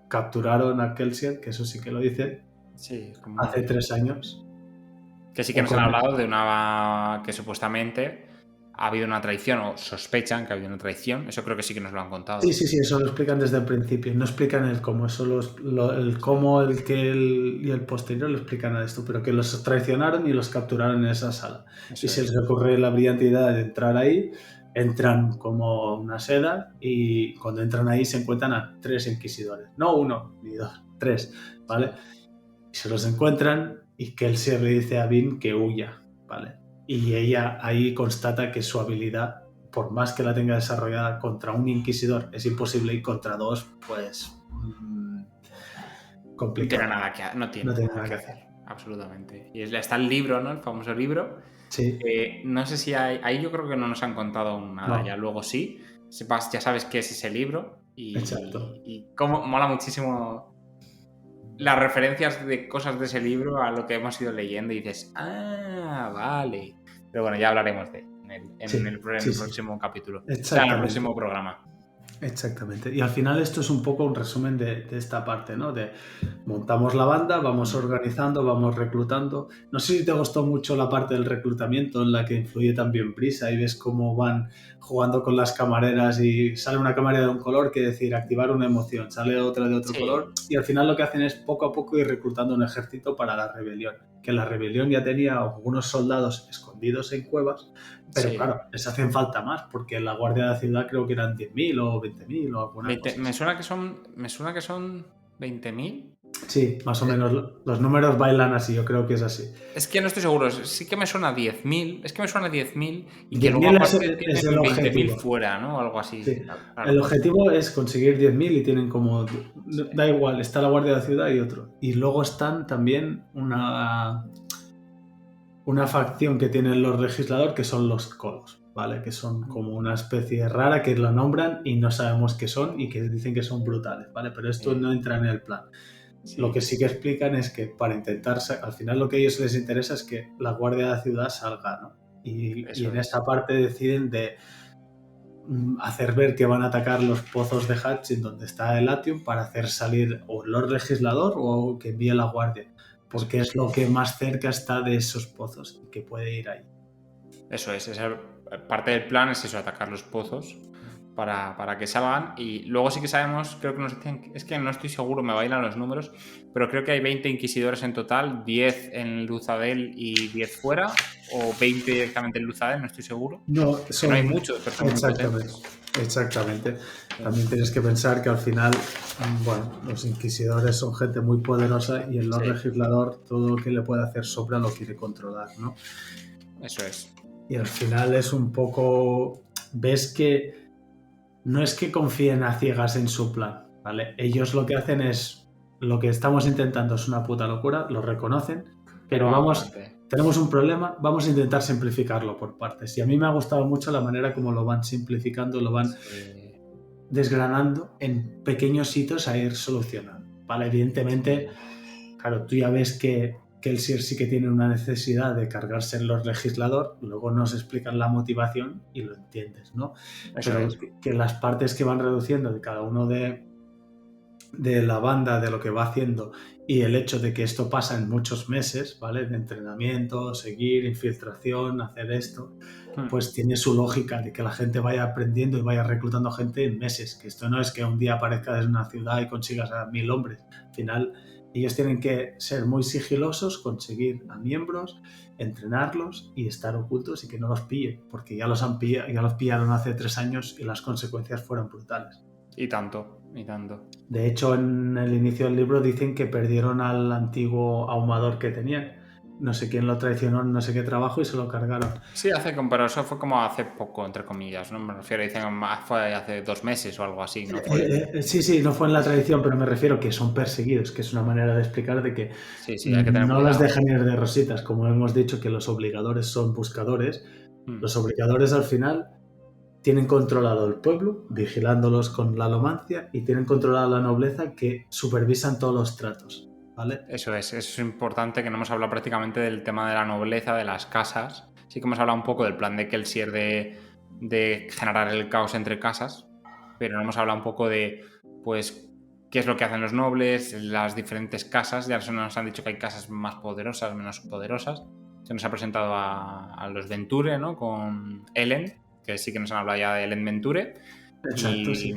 capturaron a Kelsier, que eso sí que lo dice, Sí, como hace 3 años. que sí que nos han hablado de una que supuestamente ha habido una traición o sospechan que ha habido una traición. Eso creo que sí que nos lo han contado. Sí, eso lo explican desde el principio. No explican el cómo, el cómo, el que y el posterior lo explican a esto, pero que los traicionaron y los capturaron en esa sala. Eso Y se es. les ocurre la brillante idea de entrar ahí, entran como una seda y cuando entran ahí se encuentran a 3 inquisidores. No 1 ni 2, 3, ¿vale? Y se los encuentran y Kelsier le dice a Vin que huya, ¿vale? Y ella ahí constata que su habilidad, por más que la tenga desarrollada contra un inquisidor, es imposible, y contra 2, pues complicado. No tiene nada que hacer. Absolutamente. Y está el libro, ¿no? El famoso libro. Sí. No sé si ahí yo creo que no nos han contado aún nada. No. Ya luego sí. Ya sabes qué es ese libro. Exacto. Y cómo mola muchísimo las referencias de cosas de ese libro a lo que hemos ido leyendo y dices, vale. Pero bueno, ya hablaremos de en el próximo capítulo. O sea, en el próximo programa. Exactamente. Y al final esto es un poco un resumen de esta parte, ¿no? De montamos la banda, vamos organizando, vamos reclutando. No sé si te gustó mucho la parte del reclutamiento en la que influye también Prisa y ves cómo van jugando con las camareras y sale una camarera de un color, que decir, activar una emoción, sale otra de otro color, y al final lo que hacen es poco a poco ir reclutando un ejército para la rebelión. Que la rebelión ya tenía algunos soldados escondidos en cuevas, pero claro, les hacen falta más, porque la guardia de la ciudad creo que eran 10.000 o 20.000 o alguna cosa. Me suena que son 20.000. Sí, más o menos los números bailan así, yo creo que es así. Es que no estoy seguro, sí que me suena 10.000, es que me suena 10.000 y 10.000 que luego aparte es tienen el 20.000 objetivo. fuera, ¿no? O algo así. Sí. Claro. El objetivo es conseguir 10.000 y tienen como... Da igual, está la guardia de la ciudad y otro. Y luego están también una facción que tienen los legisladores, que son los colos, ¿vale? Que son como una especie rara que lo nombran y no sabemos qué son y que dicen que son brutales, ¿vale? Pero esto no entra en el plan. Sí. Lo que sí que explican es que para intentar... Al final lo que a ellos les interesa es que la guardia de la ciudad salga, ¿no? Y en esa parte deciden de hacer ver que van a atacar los pozos de Hatchin donde está el Atium para hacer salir o el Lord Legislador o que envíe la guardia, porque es lo que más cerca está de esos pozos y que puede ir ahí. Eso es, esa parte del plan es eso, atacar los pozos para que salgan. Y luego sí que sabemos, creo que nos dicen, es que no estoy seguro, me bailan los números, pero creo que hay 20 inquisidores en total, 10 en Luzadel y 10 fuera, o 20 directamente en Luzadel, no estoy seguro. No, Que no hay son muchos, pero son muy exactamente, potentes. exactamente. También tienes que pensar que al final, bueno, los inquisidores son gente muy poderosa y el Lord Sí, Legislador todo lo que le puede hacer sobra lo quiere controlar, ¿no? eso es. Y al final es un poco, ves que no es que confíen a ciegas en su plan, ¿vale? Ellos lo que hacen es, lo que estamos intentando es una puta locura, lo reconocen, Pero pero vamos para vamos, adelante. tenemos un problema, vamos a intentar simplificarlo por partes. Y a mí me ha gustado mucho la manera como lo van simplificando, lo van Sí. desgranando en pequeños hitos a ir solucionando, ¿vale? Evidentemente, claro, tú ya ves que el SIR sí que tiene una necesidad de cargarse en los legislador, luego nos explican la motivación y lo entiendes, ¿no? Eso Pero es. que las partes que van reduciendo de cada uno de la banda, de lo que va haciendo, y el hecho de que esto pasa en muchos meses, ¿vale? De entrenamiento, seguir, infiltración, hacer esto, pues tiene su lógica de que la gente vaya aprendiendo y vaya reclutando gente en meses, que esto no es que un día aparezcas en una ciudad y consigas a 1000 hombres. Al final, ellos tienen que ser muy sigilosos, conseguir a miembros, entrenarlos y estar ocultos y que no los pillen, porque ya los pillaron hace 3 años y las consecuencias fueron brutales. Y tanto, y tanto. De hecho, en el inicio del libro dicen que perdieron al antiguo ahumador que tenían. No sé quién lo traicionó en no sé qué trabajo y se lo cargaron. Sí, pero eso fue como hace poco, entre comillas, ¿no? Me refiero, dicen, fue hace 2 meses o algo así, ¿no? Fue... Sí, no fue en la tradición, pero me refiero que son perseguidos, que es una manera de explicar de que Sí, sí, hay que tener no las cuidado. dejan ir de rositas. Como hemos dicho que los obligadores son buscadores, los obligadores al final tienen controlado el pueblo, vigilándolos con la alomancia, y tienen controlado la nobleza que supervisan todos los tratos, ¿vale? Eso es importante, que no hemos hablado prácticamente del tema de la nobleza, de las casas. Sí que hemos hablado un poco del plan de Kelsier de generar el caos entre casas, pero no hemos hablado un poco de, pues, qué es lo que hacen los nobles, las diferentes casas. Ya nos han dicho que hay casas más poderosas, menos poderosas. Se nos ha presentado a los Venture, ¿no? Con Ellen, que sí que nos han hablado ya de Ellen Venture. Exacto, Y sí.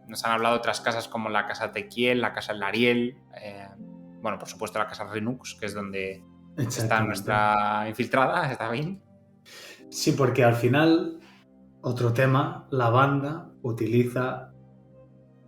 nos han hablado de otras casas como la casa Tequiel, la casa Lariel, bueno, por supuesto la casa Renux, que es donde está nuestra infiltrada, está bien. Sí, porque al final, otro tema, la banda utiliza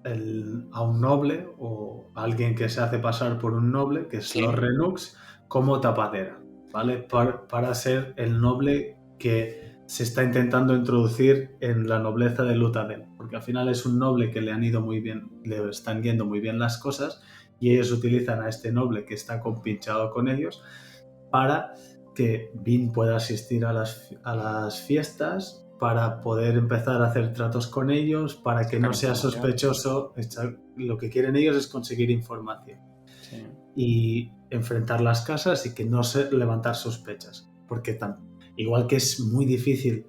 a un noble o a alguien que se hace pasar por un noble, que es Sí. Lord Renux, como tapadera, ¿vale? Para ser el noble que se está intentando introducir en la nobleza de Lutadel, porque al final es un noble que le han ido muy bien, le están yendo muy bien las cosas, y ellos utilizan a este noble que está compinchado con ellos para que Vin pueda asistir a las fiestas, para poder empezar a hacer tratos con ellos, para que no sea sospechoso. Lo que quieren ellos es conseguir información. Sí. Y enfrentar las casas y que no se levantar sospechas, porque igual que es muy difícil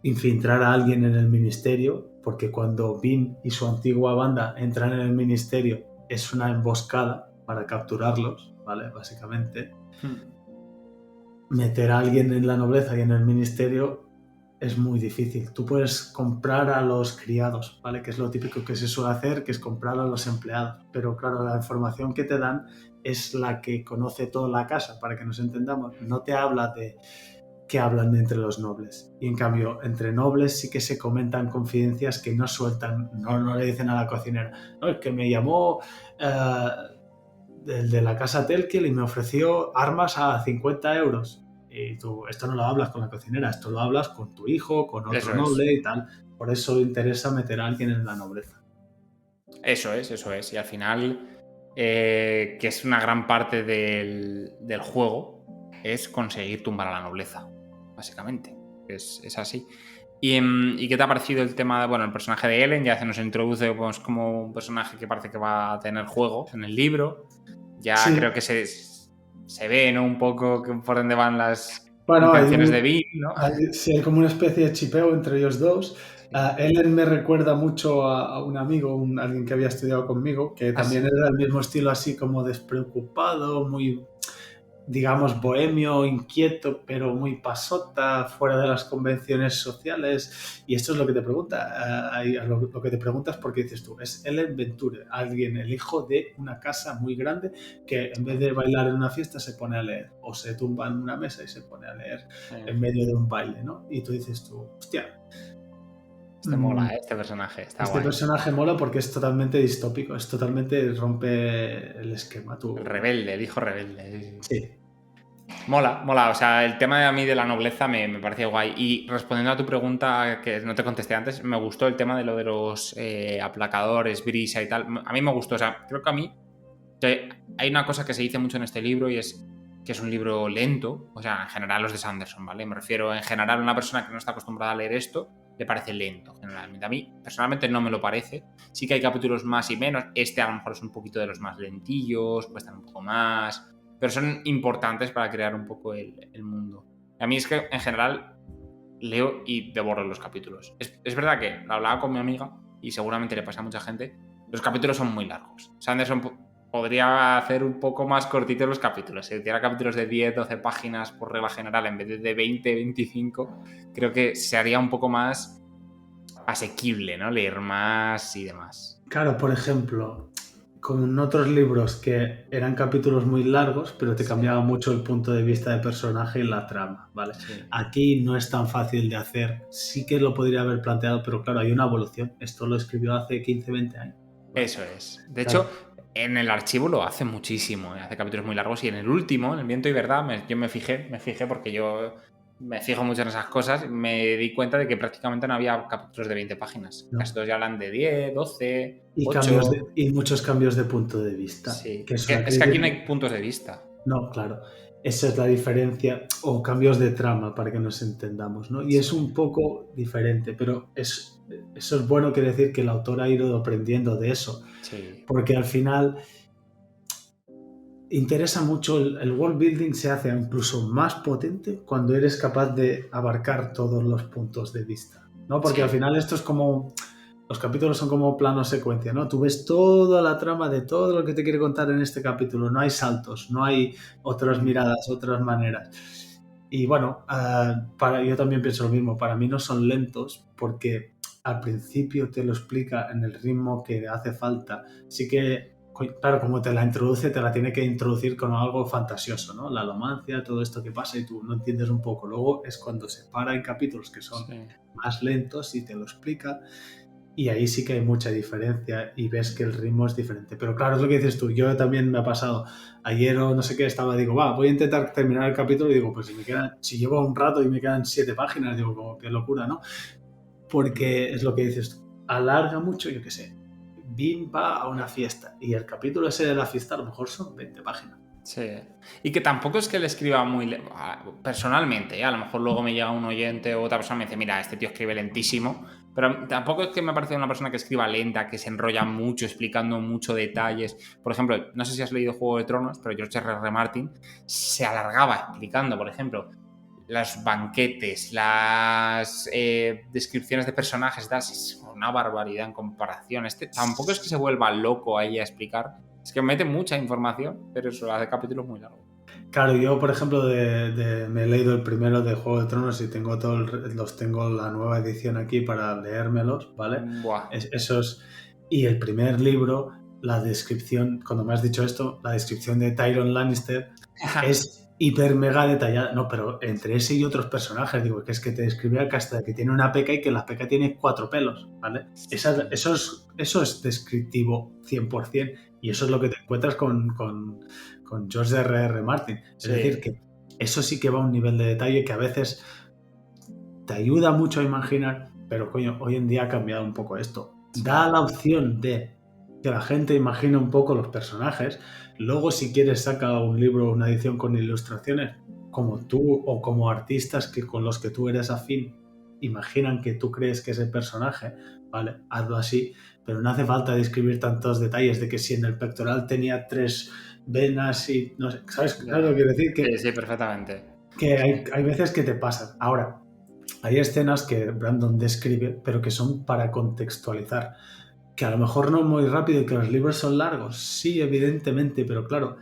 infiltrar a alguien en el ministerio, porque cuando Vin y su antigua banda entran en el ministerio es una emboscada para capturarlos, ¿vale? Básicamente. Meter a alguien en la nobleza y en el ministerio es muy difícil. Tú puedes comprar a los criados, ¿vale? Que es lo típico que se suele hacer, que es comprar a los empleados. Pero claro, la información que te dan es la que conoce toda la casa, para que nos entendamos. No te habla de que hablan entre los nobles. Y en cambio, entre nobles sí que se comentan confidencias que no sueltan, no le dicen a la cocinera, no, es que me llamó el de la casa Telkiel y me ofreció armas a 50 euros. Y tú, esto no lo hablas con la cocinera, esto lo hablas con tu hijo, con otro noble y tal. Por eso interesa meter a alguien en la nobleza. Eso es. Y al final, que es una gran parte del juego, es conseguir tumbar a la nobleza, básicamente. Es así. ¿Y qué te ha parecido el tema? Bueno, el personaje de Ellen ya se nos introduce pues, como un personaje que parece que va a tener juego en el libro. Ya sí. Creo que se ve, ¿no? Un poco por dónde van las intenciones de Vin, ¿no? Sí, hay como una especie de chipeo entre ellos dos. Ellen me recuerda mucho a un amigo, alguien que había estudiado conmigo, que también era del mismo estilo, así como despreocupado, muy digamos, bohemio, inquieto, pero muy pasota, fuera de las convenciones sociales. Y esto es lo que te pregunta, lo que te preguntas porque dices tú, es Ellen Venture, alguien, el hijo de una casa muy grande que en vez de bailar en una fiesta se pone a leer, o se tumba en una mesa y se pone a leer en medio de un baile, ¿no? Y tú dices tú, hostia, Este mola, este personaje, está este guay. personaje mola porque es totalmente distópico, es totalmente rompe el esquema. El rebelde, el hijo rebelde. Sí. Mola, mola. O sea, el tema de a mí de la nobleza me parece guay. Y respondiendo a tu pregunta que no te contesté antes, me gustó el tema de lo de los aplacadores, brisa y tal. A mí me gustó. O sea, creo que a mí hay una cosa que se dice mucho en este libro y es que es un libro lento. O sea, en general los de Sanderson, ¿vale? Me refiero en general a una persona que no está acostumbrada a leer esto, le parece lento, generalmente. A mí, personalmente, no me lo parece. Sí que hay capítulos más y menos. Este a lo mejor es un poquito de los más lentillos, cuestan un poco más, pero son importantes para crear un poco el mundo. A mí es que, en general, leo y devoro los capítulos. Es verdad que lo hablaba con mi amiga y seguramente le pasa a mucha gente. Los capítulos son muy largos. Sanderson podría hacer un poco más cortitos los capítulos. Si tuviera capítulos de 10, 12 páginas por regla general en vez de 20, 25, creo que se haría un poco más asequible, ¿no? Leer más y demás. Claro, por ejemplo, con otros libros que eran capítulos muy largos, pero te cambiaba mucho el punto de vista de personaje y la trama, ¿vale? Sí. Aquí no es tan fácil de hacer. Sí que lo podría haber planteado, pero claro, hay una evolución. Esto lo escribió hace 15, 20 años. ¿Vale? Eso es. De Claro. hecho, en el archivo lo hace muchísimo, hace capítulos muy largos y en el último, en el Viento y Verdad, yo me fijé porque yo me fijo mucho en esas cosas, me di cuenta de que prácticamente no había capítulos de 20 páginas. No. Casi todos ya hablan de 10, 12, Y, 8. y muchos cambios de punto de vista. Sí. Que es una Es que aquí no crítica. hay puntos de vista. No, claro. Esa es la diferencia, o cambios de trama para que nos entendamos, ¿no? Y es un poco diferente, pero eso es bueno, quiere decir que el autor ha ido aprendiendo de eso, Sí. porque al final interesa mucho, el world building se hace incluso más potente cuando eres capaz de abarcar todos los puntos de vista, ¿no? Porque al final esto es como, los capítulos son como plano secuencia, ¿no? Tú ves toda la trama de todo lo que te quiere contar en este capítulo, no hay saltos, no hay otras miradas, otras maneras. Y bueno, yo también pienso lo mismo, para mí no son lentos porque al principio te lo explica en el ritmo que hace falta. Sí que, claro, como te la introduce, te la tiene que introducir con algo fantasioso, ¿no? La alomancia, todo esto que pasa y tú no entiendes un poco. Luego es cuando se para en capítulos que son más lentos y te lo explica. Y ahí sí que hay mucha diferencia y ves que el ritmo es diferente. Pero claro, es lo que dices tú. Yo también me ha pasado. Ayer o no sé qué estaba, digo, voy a intentar terminar el capítulo y digo, pues si llevo un rato y me quedan 7 páginas, digo, como qué locura, ¿no? Porque es lo que dices tú. Alarga mucho, yo qué sé. Vin va a una fiesta y el capítulo ese de la fiesta a lo mejor son 20 páginas. Sí. Y que tampoco es que le escriba muy... Personalmente, a lo mejor luego me llega un oyente o otra persona y me dice, mira, este tío escribe lentísimo, pero tampoco es que me parece una persona que escriba lenta, que se enrolla mucho, explicando mucho detalles. Por ejemplo, no sé si has leído Juego de Tronos, pero George R.R. Martin se alargaba explicando, por ejemplo, los banquetes, las descripciones de personajes, tal, es una barbaridad en comparación. Tampoco es que se vuelva loco ahí a explicar, es que mete mucha información, pero eso hace capítulos muy largos. Claro, yo por ejemplo me he leído el primero de Juego de Tronos y tengo tengo la nueva edición aquí para leérmelos, ¿vale? Y el primer libro, la descripción, cuando me has dicho esto, la descripción de Tyrion Lannister es hiper mega detallada. No, pero entre ese y otros personajes, digo, que es que te describe hasta que tiene una peca y que la peca tiene 4 pelos, ¿vale? Sí. Eso es descriptivo 100%, y eso es lo que te encuentras con George R.R. Martin. Es decir, que eso sí que va a un nivel de detalle que a veces te ayuda mucho a imaginar, pero coño, hoy en día ha cambiado un poco esto. Da la opción de que la gente imagine un poco los personajes. Luego, si quieres, saca un libro o una edición con ilustraciones, como tú o como artistas con los que tú eres afín imaginan que tú crees que es el personaje, ¿vale? Hazlo así, pero no hace falta describir tantos detalles de que si en el pectoral tenía 3 venas y no sé, ¿sabes? Claro, quiero decir que sí, perfectamente. Que hay veces que te pasan. Ahora, hay escenas que Brandon describe, pero que son para contextualizar. Que a lo mejor no muy rápido y que los libros son largos. Sí, evidentemente, pero claro,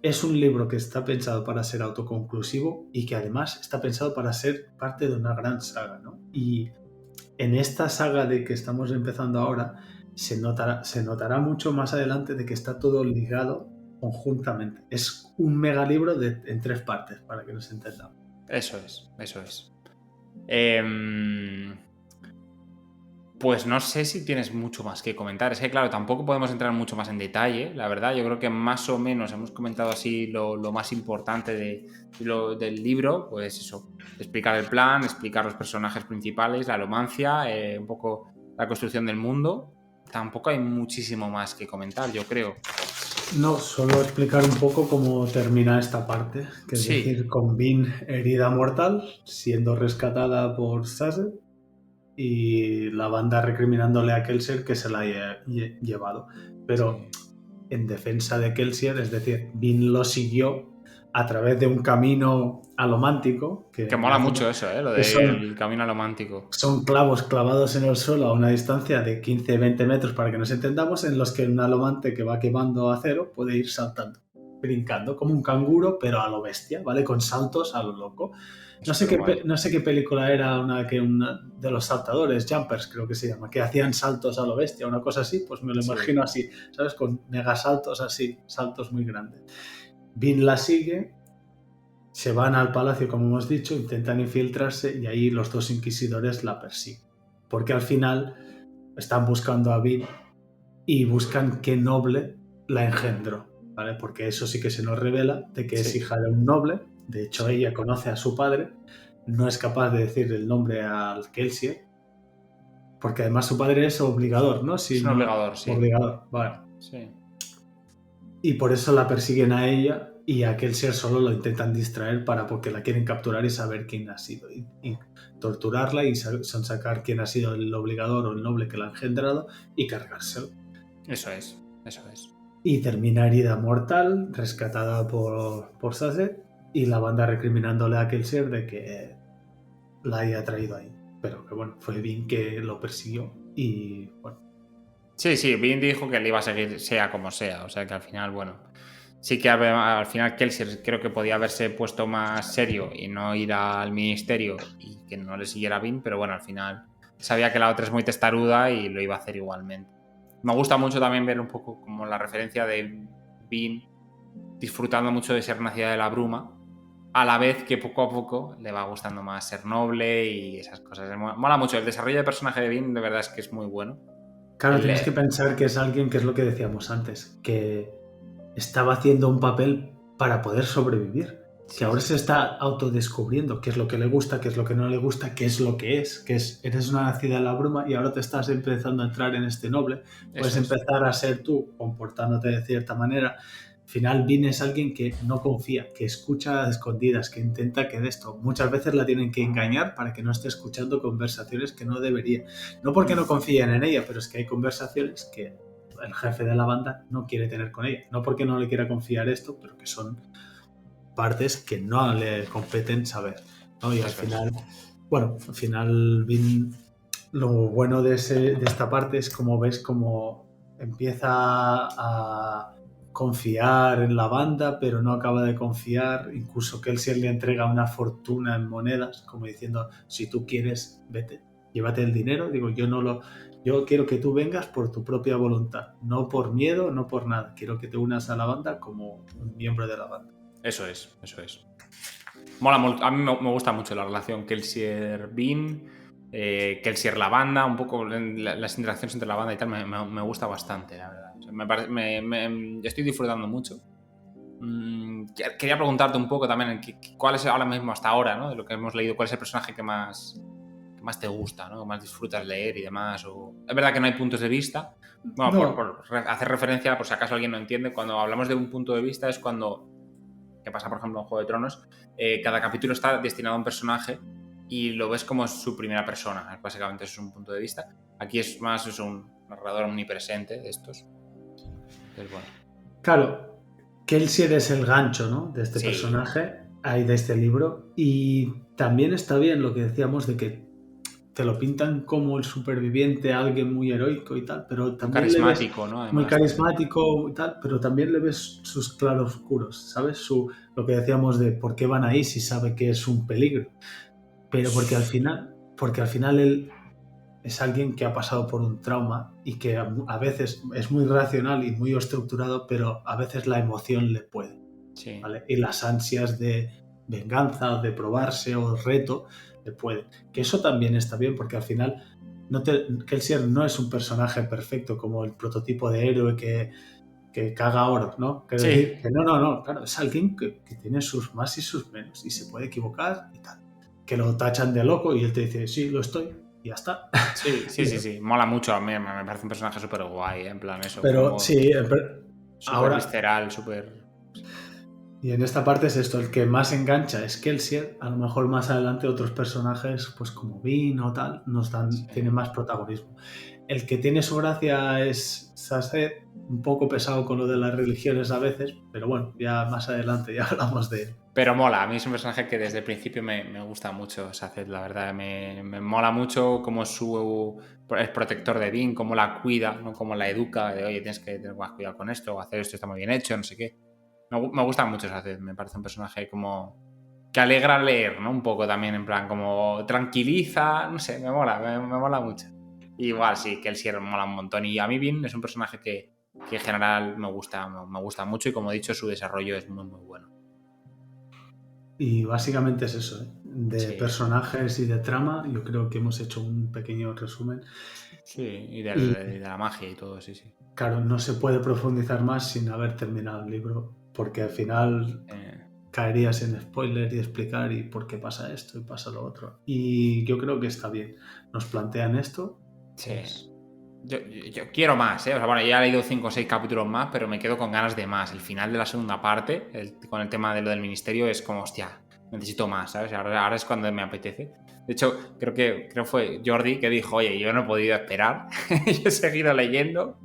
es un libro que está pensado para ser autoconclusivo y que además está pensado para ser parte de una gran saga, ¿no? Y en esta saga de que estamos empezando ahora, se notará mucho más adelante de que está todo ligado conjuntamente. Es un megalibro en 3 partes, para que nos entendamos. Eso es, eso es. Pues no sé si tienes mucho más que comentar. Es que, claro, tampoco podemos entrar mucho más en detalle, la verdad. Yo creo que más o menos hemos comentado así lo más importante del libro. Pues eso, explicar el plan, explicar los personajes principales, la alomancia, un poco la construcción del mundo. Tampoco hay muchísimo más que comentar, yo creo. No, solo explicar un poco cómo termina esta parte, que es Sí, decir, con Bean herida mortal, siendo rescatada por Sazed y la banda recriminándole a Kelsier que se la haya llevado. Pero sí. en defensa de Kelsier, es decir, Bean lo siguió a través de un camino alomántico Que que me mola hace mucho eso, lo que del camino alomántico. son clavos clavados en el suelo a una distancia de 15-20 metros para que nos entendamos, en los que un alomante que va quemando acero puede ir saltando, brincando, como un canguro, pero a lo bestia, ¿vale? Con saltos a lo loco. No sé Súper guay. no sé qué película era una de los saltadores, Jumpers creo que se llama, que hacían saltos a lo bestia, una cosa así, pues me lo Sí, imagino así, ¿sabes? Con megasaltos así, saltos muy grandes. Vin la sigue, se van al palacio, como hemos dicho, intentan infiltrarse y ahí los 2 inquisidores la persiguen. Porque al final están buscando a Vin y buscan qué noble la engendró, ¿vale? Porque eso sí que se nos revela de que es sí, hija de un noble. De hecho, sí. ella conoce a su padre, no es capaz de decir el nombre al Kelsier, porque además su padre es obligador, ¿no? Es Si un no, obligador, sí. obligador, vale. Sí. Y por eso la persiguen a ella y a aquel ser solo lo intentan distraer para porque la quieren capturar y saber quién ha sido y torturarla y son sacar quién ha sido el obligador o el noble que la ha engendrado y cargárselo. Eso es, eso es. Y termina herida mortal, rescatada por Sazed y la banda recriminándole a aquel ser de que la haya traído ahí. Pero que bueno, fue Vin que lo persiguió y bueno. Sí, sí, Vin dijo que le iba a seguir sea como sea, o sea que al final, bueno, sí que al final Kelsier creo que podía haberse puesto más serio y no ir al ministerio y que no le siguiera a Vin, pero bueno, al final sabía que la otra es muy testaruda y lo iba a hacer igualmente. Me gusta mucho también ver un poco como la referencia de Vin disfrutando mucho de ser nacida de la bruma, a la vez que poco a poco le va gustando más ser noble y esas cosas. Mola mucho, el desarrollo de personaje de Vin de verdad es que es muy bueno. Claro, tienes que pensar que es alguien que es lo que decíamos antes, que estaba haciendo un papel para poder sobrevivir, que Sí, ahora sí, se sí. está autodescubriendo qué es lo que le gusta, qué es lo que no le gusta, qué es lo que es, eres una nacida en la bruma y ahora te estás empezando a entrar en este noble, puedes Eso es. empezar a ser tú comportándote de cierta manera. Al final Vin es alguien que no confía, que escucha a escondidas, que intenta que de esto. Muchas veces la tienen que engañar para que no esté escuchando conversaciones que no debería. No porque no confíen en ella, pero es que hay conversaciones que el jefe de la banda no quiere tener con ella. No porque no le quiera confiar esto, pero que son partes que no le competen saber, ¿no? Y al Eso es. final, bueno, al final Vin, lo bueno de esta parte es como ves como empieza a confiar en la banda, pero no acaba de confiar. Incluso Kelsier le entrega una fortuna en monedas, como diciendo, si tú quieres, vete, llévate el dinero. Digo, yo quiero que tú vengas por tu propia voluntad, no por miedo, no por nada. Quiero que te unas a la banda como un miembro de la banda. Eso es, eso es. Mola mucho. A mí me gusta mucho la relación Kelsier-Bean, Kelsier-la banda, un poco las interacciones entre la banda y tal, me gusta bastante, la verdad. O sea, estoy disfrutando mucho. Quería preguntarte un poco también cuál es ahora mismo hasta ahora, ¿no? De lo que hemos leído, cuál es el personaje que más te gusta, ¿no? Que más disfrutas leer y demás. Es verdad que no hay puntos de vista. Bueno, No, por hacer referencia, por si acaso alguien no entiende, cuando hablamos de un punto de vista es cuando, que pasa por ejemplo en Juego de Tronos, cada capítulo está destinado a un personaje y lo ves como su primera persona. Básicamente eso es un punto de vista. Aquí es más es un narrador omnipresente de estos. Entonces, bueno. claro, Kelsier es el gancho, ¿no? De este Sí, personaje, ahí de este libro. Y también está bien lo que decíamos de que te lo pintan como el superviviente, alguien muy heroico y tal, pero Muy también le ves carismático, ¿no? muy Además, también. carismático y tal, pero también le ves sus claroscuros, ¿sabes? Lo que decíamos de por qué van ahí si sabe que es un peligro. Pero porque al final él es alguien que ha pasado por un trauma y que a veces es muy racional y muy estructurado, pero a veces la emoción le puede, Sí. ¿vale? Y las ansias de venganza, de probarse o reto, le puede. Que eso también está bien, porque al final Kelsier no es un personaje perfecto como el prototipo de héroe que caga oro, ¿no? Quiero decir Sí. que no, claro, es alguien que tiene sus más y sus menos y se puede equivocar y tal. Que lo tachan de loco y él te dice, sí, lo estoy, y ya está. Sí, sí, Y sí, sí. Mola mucho. A mí me parece un personaje súper guay, en plan eso, Pero como sí, súper ahora, visceral, súper... y en esta parte es esto, el que más engancha es Kelsier, a lo mejor más adelante otros personajes, pues como Bean o tal, tienen Sí. más protagonismo. El que tiene su gracia es Sasset, un poco pesado con lo de las religiones a veces, pero bueno, ya más adelante ya hablamos de él. Pero mola, a mí es un personaje que desde el principio me gusta mucho, Saced, la verdad. Me mola mucho como es protector de Dean, cómo la cuida, ¿no? Cómo la educa, de oye, tienes que tener más cuidado con esto, o hacer esto está muy bien hecho, no sé qué. Me gusta mucho Saced, me parece un personaje como que alegra leer, ¿no? Un poco también, en plan, como tranquiliza, no sé, me mola mucho. Y igual, sí, que el Sierra mola un montón. Y a mí Dean es un personaje que en general me gusta mucho y como he dicho, su desarrollo es muy, muy bueno. Y básicamente es eso, ¿eh? De Sí. personajes y de trama, yo creo que hemos hecho un pequeño resumen. Sí, y Y de la magia y todo, sí, sí. claro, no se puede profundizar más sin haber terminado el libro, porque al final Eh, caerías en spoiler y explicar y por qué pasa esto y pasa lo otro. Y yo creo que está bien. Nos plantean esto, sí. pues Yo quiero más, ¿eh? O sea, bueno, ya he leído 5 o 6 capítulos más, pero me quedo con ganas de más. El final de la segunda parte, con el tema de lo del ministerio, es como, hostia, necesito más, ¿sabes? Ahora es cuando me apetece. De hecho, creo fue Jordi que dijo, oye, yo no he podido esperar, yo he seguido leyendo,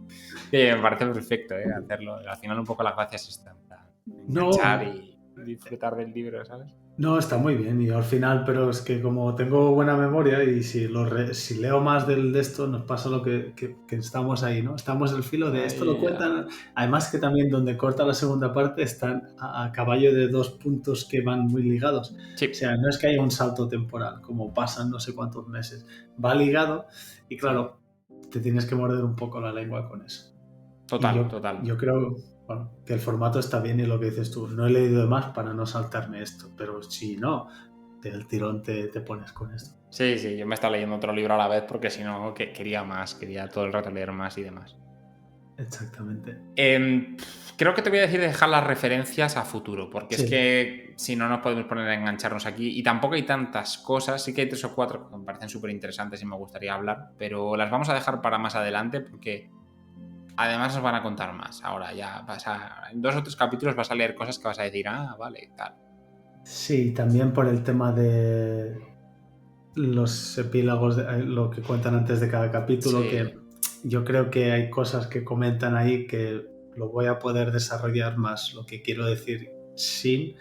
y me parece perfecto, ¿eh? Hacerlo. Al final un poco las gracias están, en plan, enganchar no, y disfrutar del libro, ¿sabes? no, está muy bien. Y al final, pero es que como tengo buena memoria y si leo más de esto, nos pasa lo que estamos ahí, ¿no? Estamos al filo de esto, lo Ahí ya. cuentan. Además que también donde corta la segunda parte están a caballo de dos puntos que van muy ligados. O Sí, sea, no es que haya un salto temporal, como pasan no sé cuántos meses. Va ligado y sí. claro, te tienes que morder un poco la lengua con eso. Y Total, total. yo creo, bueno, que el formato está bien y lo que dices tú, no he leído de más para no saltarme esto, pero si no, del tirón te pones con esto. Sí, sí, yo me estaba leyendo otro libro a la vez porque si no quería más, quería todo el rato leer más y demás. Exactamente. Creo que te voy a decir dejar las referencias a futuro, porque es Sí, que si no nos podemos poner a engancharnos aquí y tampoco hay tantas cosas, sí que hay 3 o 4 que me parecen súper interesantes y me gustaría hablar, pero las vamos a dejar para más adelante porque además nos van a contar más. Ahora ya en 2 o 3 capítulos vas a leer cosas que vas a decir, ah, vale, tal. sí, también por el tema de los epílogos, lo que cuentan antes de cada capítulo, que Sí, yo creo que hay cosas que comentan ahí que lo voy a poder desarrollar más, lo que quiero decir, sin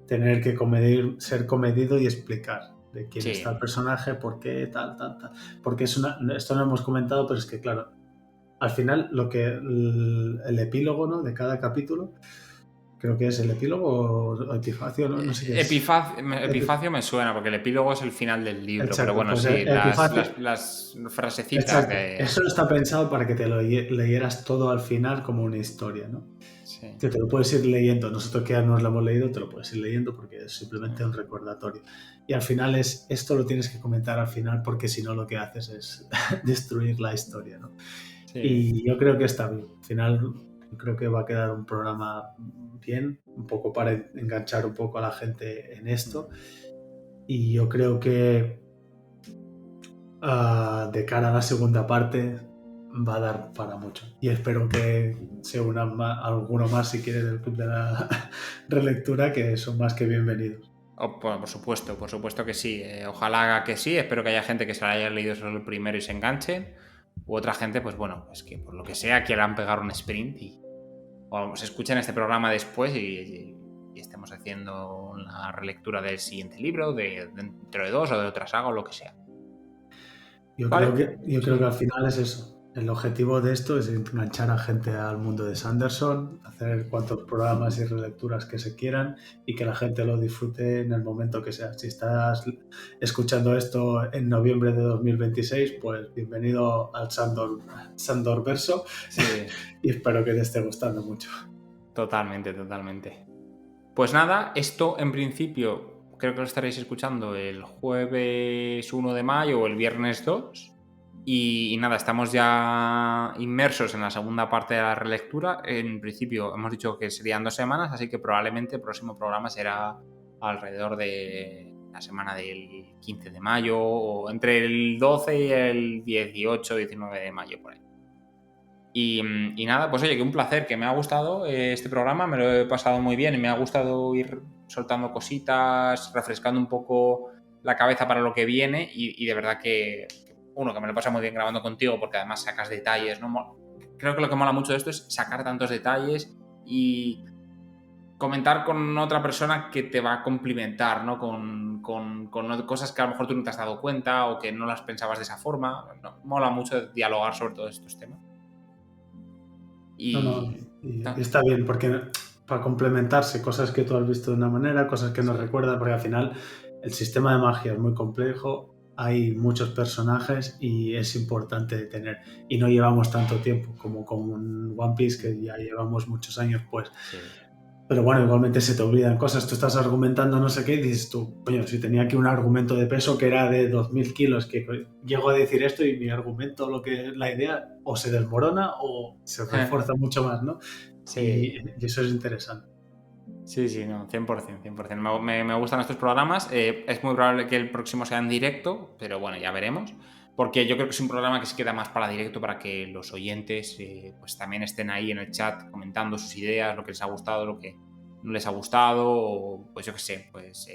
tener que ser comedido y explicar de quién está el sí. personaje, por qué, tal, tal, tal. Porque esto no hemos comentado, pero es que, claro, al final el epílogo, ¿no? De cada capítulo, creo que es el epílogo o epifacio, ¿no? No sé qué es. Epifacio me suena, porque el epílogo es el final del libro, pero Exacto, bueno, pues sí, epifacio. las frasecitas Exacto. de... Eso está pensado para que te lo leyeras todo al final como una historia, ¿no? Sí, Que te lo puedes ir leyendo. Nosotros que ya nos lo hemos leído, te lo puedes ir leyendo porque es sí, simplemente un recordatorio. Y al final esto lo tienes que comentar al final porque si no lo que haces es destruir la historia, ¿no? sí. Y yo creo que está bien. Al final yo creo que va a quedar un programa bien, un poco para enganchar un poco a la gente en esto. Y yo creo que de cara a la segunda parte va a dar para mucho. Y espero que se unan alguno más si quiere del club de la relectura, que son más que bienvenidos. Bueno, por supuesto que sí. Ojalá haga que sí. Espero que haya gente que se la haya leído solo el primero y se enganche. U otra gente, pues bueno, es que por lo que sea quieran pegar un sprint o se escuchen este programa después y estemos haciendo una relectura del siguiente libro, dentro de 2 o de otra saga o lo que sea. Yo creo que al final es eso. El objetivo de esto es enganchar a gente al mundo de Sanderson, hacer cuantos programas y relecturas que se quieran y que la gente lo disfrute en el momento que sea. Si estás escuchando esto en noviembre de 2026, pues bienvenido al Sandor Verso Sí, y espero que te esté gustando mucho. totalmente, totalmente. Pues nada, esto en principio creo que lo estaréis escuchando el jueves 1 de mayo o el viernes 2. Y nada, estamos ya inmersos en la segunda parte de la relectura. En principio hemos dicho que serían 2 semanas, así que probablemente el próximo programa será alrededor de la semana del 15 de mayo o entre el 12 y el 18, 19 de mayo por ahí. Y nada, pues oye, que un placer, que me ha gustado este programa, me lo he pasado muy bien y me ha gustado ir soltando cositas, refrescando un poco la cabeza para lo que viene y de verdad que me lo pasa muy bien grabando contigo porque además sacas detalles, ¿no? Creo que lo que mola mucho de esto es sacar tantos detalles y comentar con otra persona que te va a complimentar, ¿no? Con cosas que a lo mejor tú no te has dado cuenta o que no las pensabas de esa forma. No, mola mucho dialogar sobre todos estos temas. No, Y y está bien, porque para complementarse, cosas que tú has visto de una manera, cosas que no sí, recuerdas, porque al final el sistema de magia es muy complejo, hay muchos personajes y es importante tener. Y no llevamos tanto tiempo como con One Piece, que ya llevamos muchos años, pues. sí. Pero bueno, igualmente se te olvidan cosas. Tú estás argumentando no sé qué y dices tú, coño, si tenía aquí un argumento de peso que era de 2000 kilos, que llego a decir esto y mi argumento, lo que es la idea, o se desmorona o se refuerza mucho más, ¿no? Sí, Y eso es interesante. sí, sí, no, 100%, 100%. Me gustan estos programas. Es muy probable que el próximo sea en directo, pero bueno, ya veremos. Porque yo creo que es un programa que se queda más para directo, para que los oyentes pues también estén ahí en el chat comentando sus ideas, lo que les ha gustado, lo que no les ha gustado, o pues yo qué sé, pues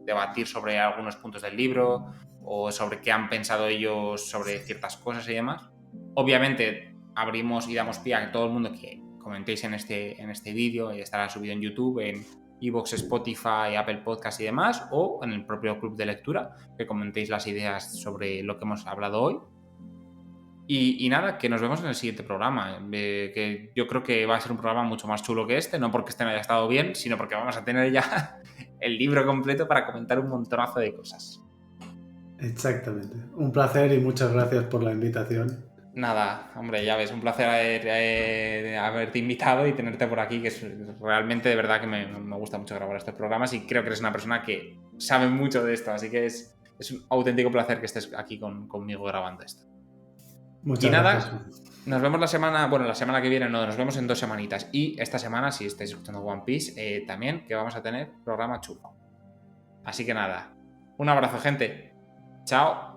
debatir sobre algunos puntos del libro o sobre qué han pensado ellos sobre ciertas cosas y demás. Obviamente abrimos y damos pie a que todo el mundo que comentéis en este vídeo, estará subido en YouTube, en iVoox, Spotify, Apple Podcast y demás, o en el propio club de lectura, que comentéis las ideas sobre lo que hemos hablado hoy. Y nada, que nos vemos en el siguiente programa, que yo creo que va a ser un programa mucho más chulo que este, no porque este no haya estado bien, sino porque vamos a tener ya el libro completo para comentar un montonazo de cosas. Exactamente. Un placer y muchas gracias por la invitación. Nada, hombre, ya ves, un placer haberte invitado y tenerte por aquí, que es realmente de verdad que me gusta mucho grabar estos programas y creo que eres una persona que sabe mucho de esto, así que es un auténtico placer que estés aquí conmigo grabando esto. Y Muchas gracias, nada, Juan. nos vemos la semana que viene no, nos vemos en 2 semanitas y esta semana, si estáis escuchando One Piece, también que vamos a tener programa chulo. Así que nada, un abrazo gente, chao.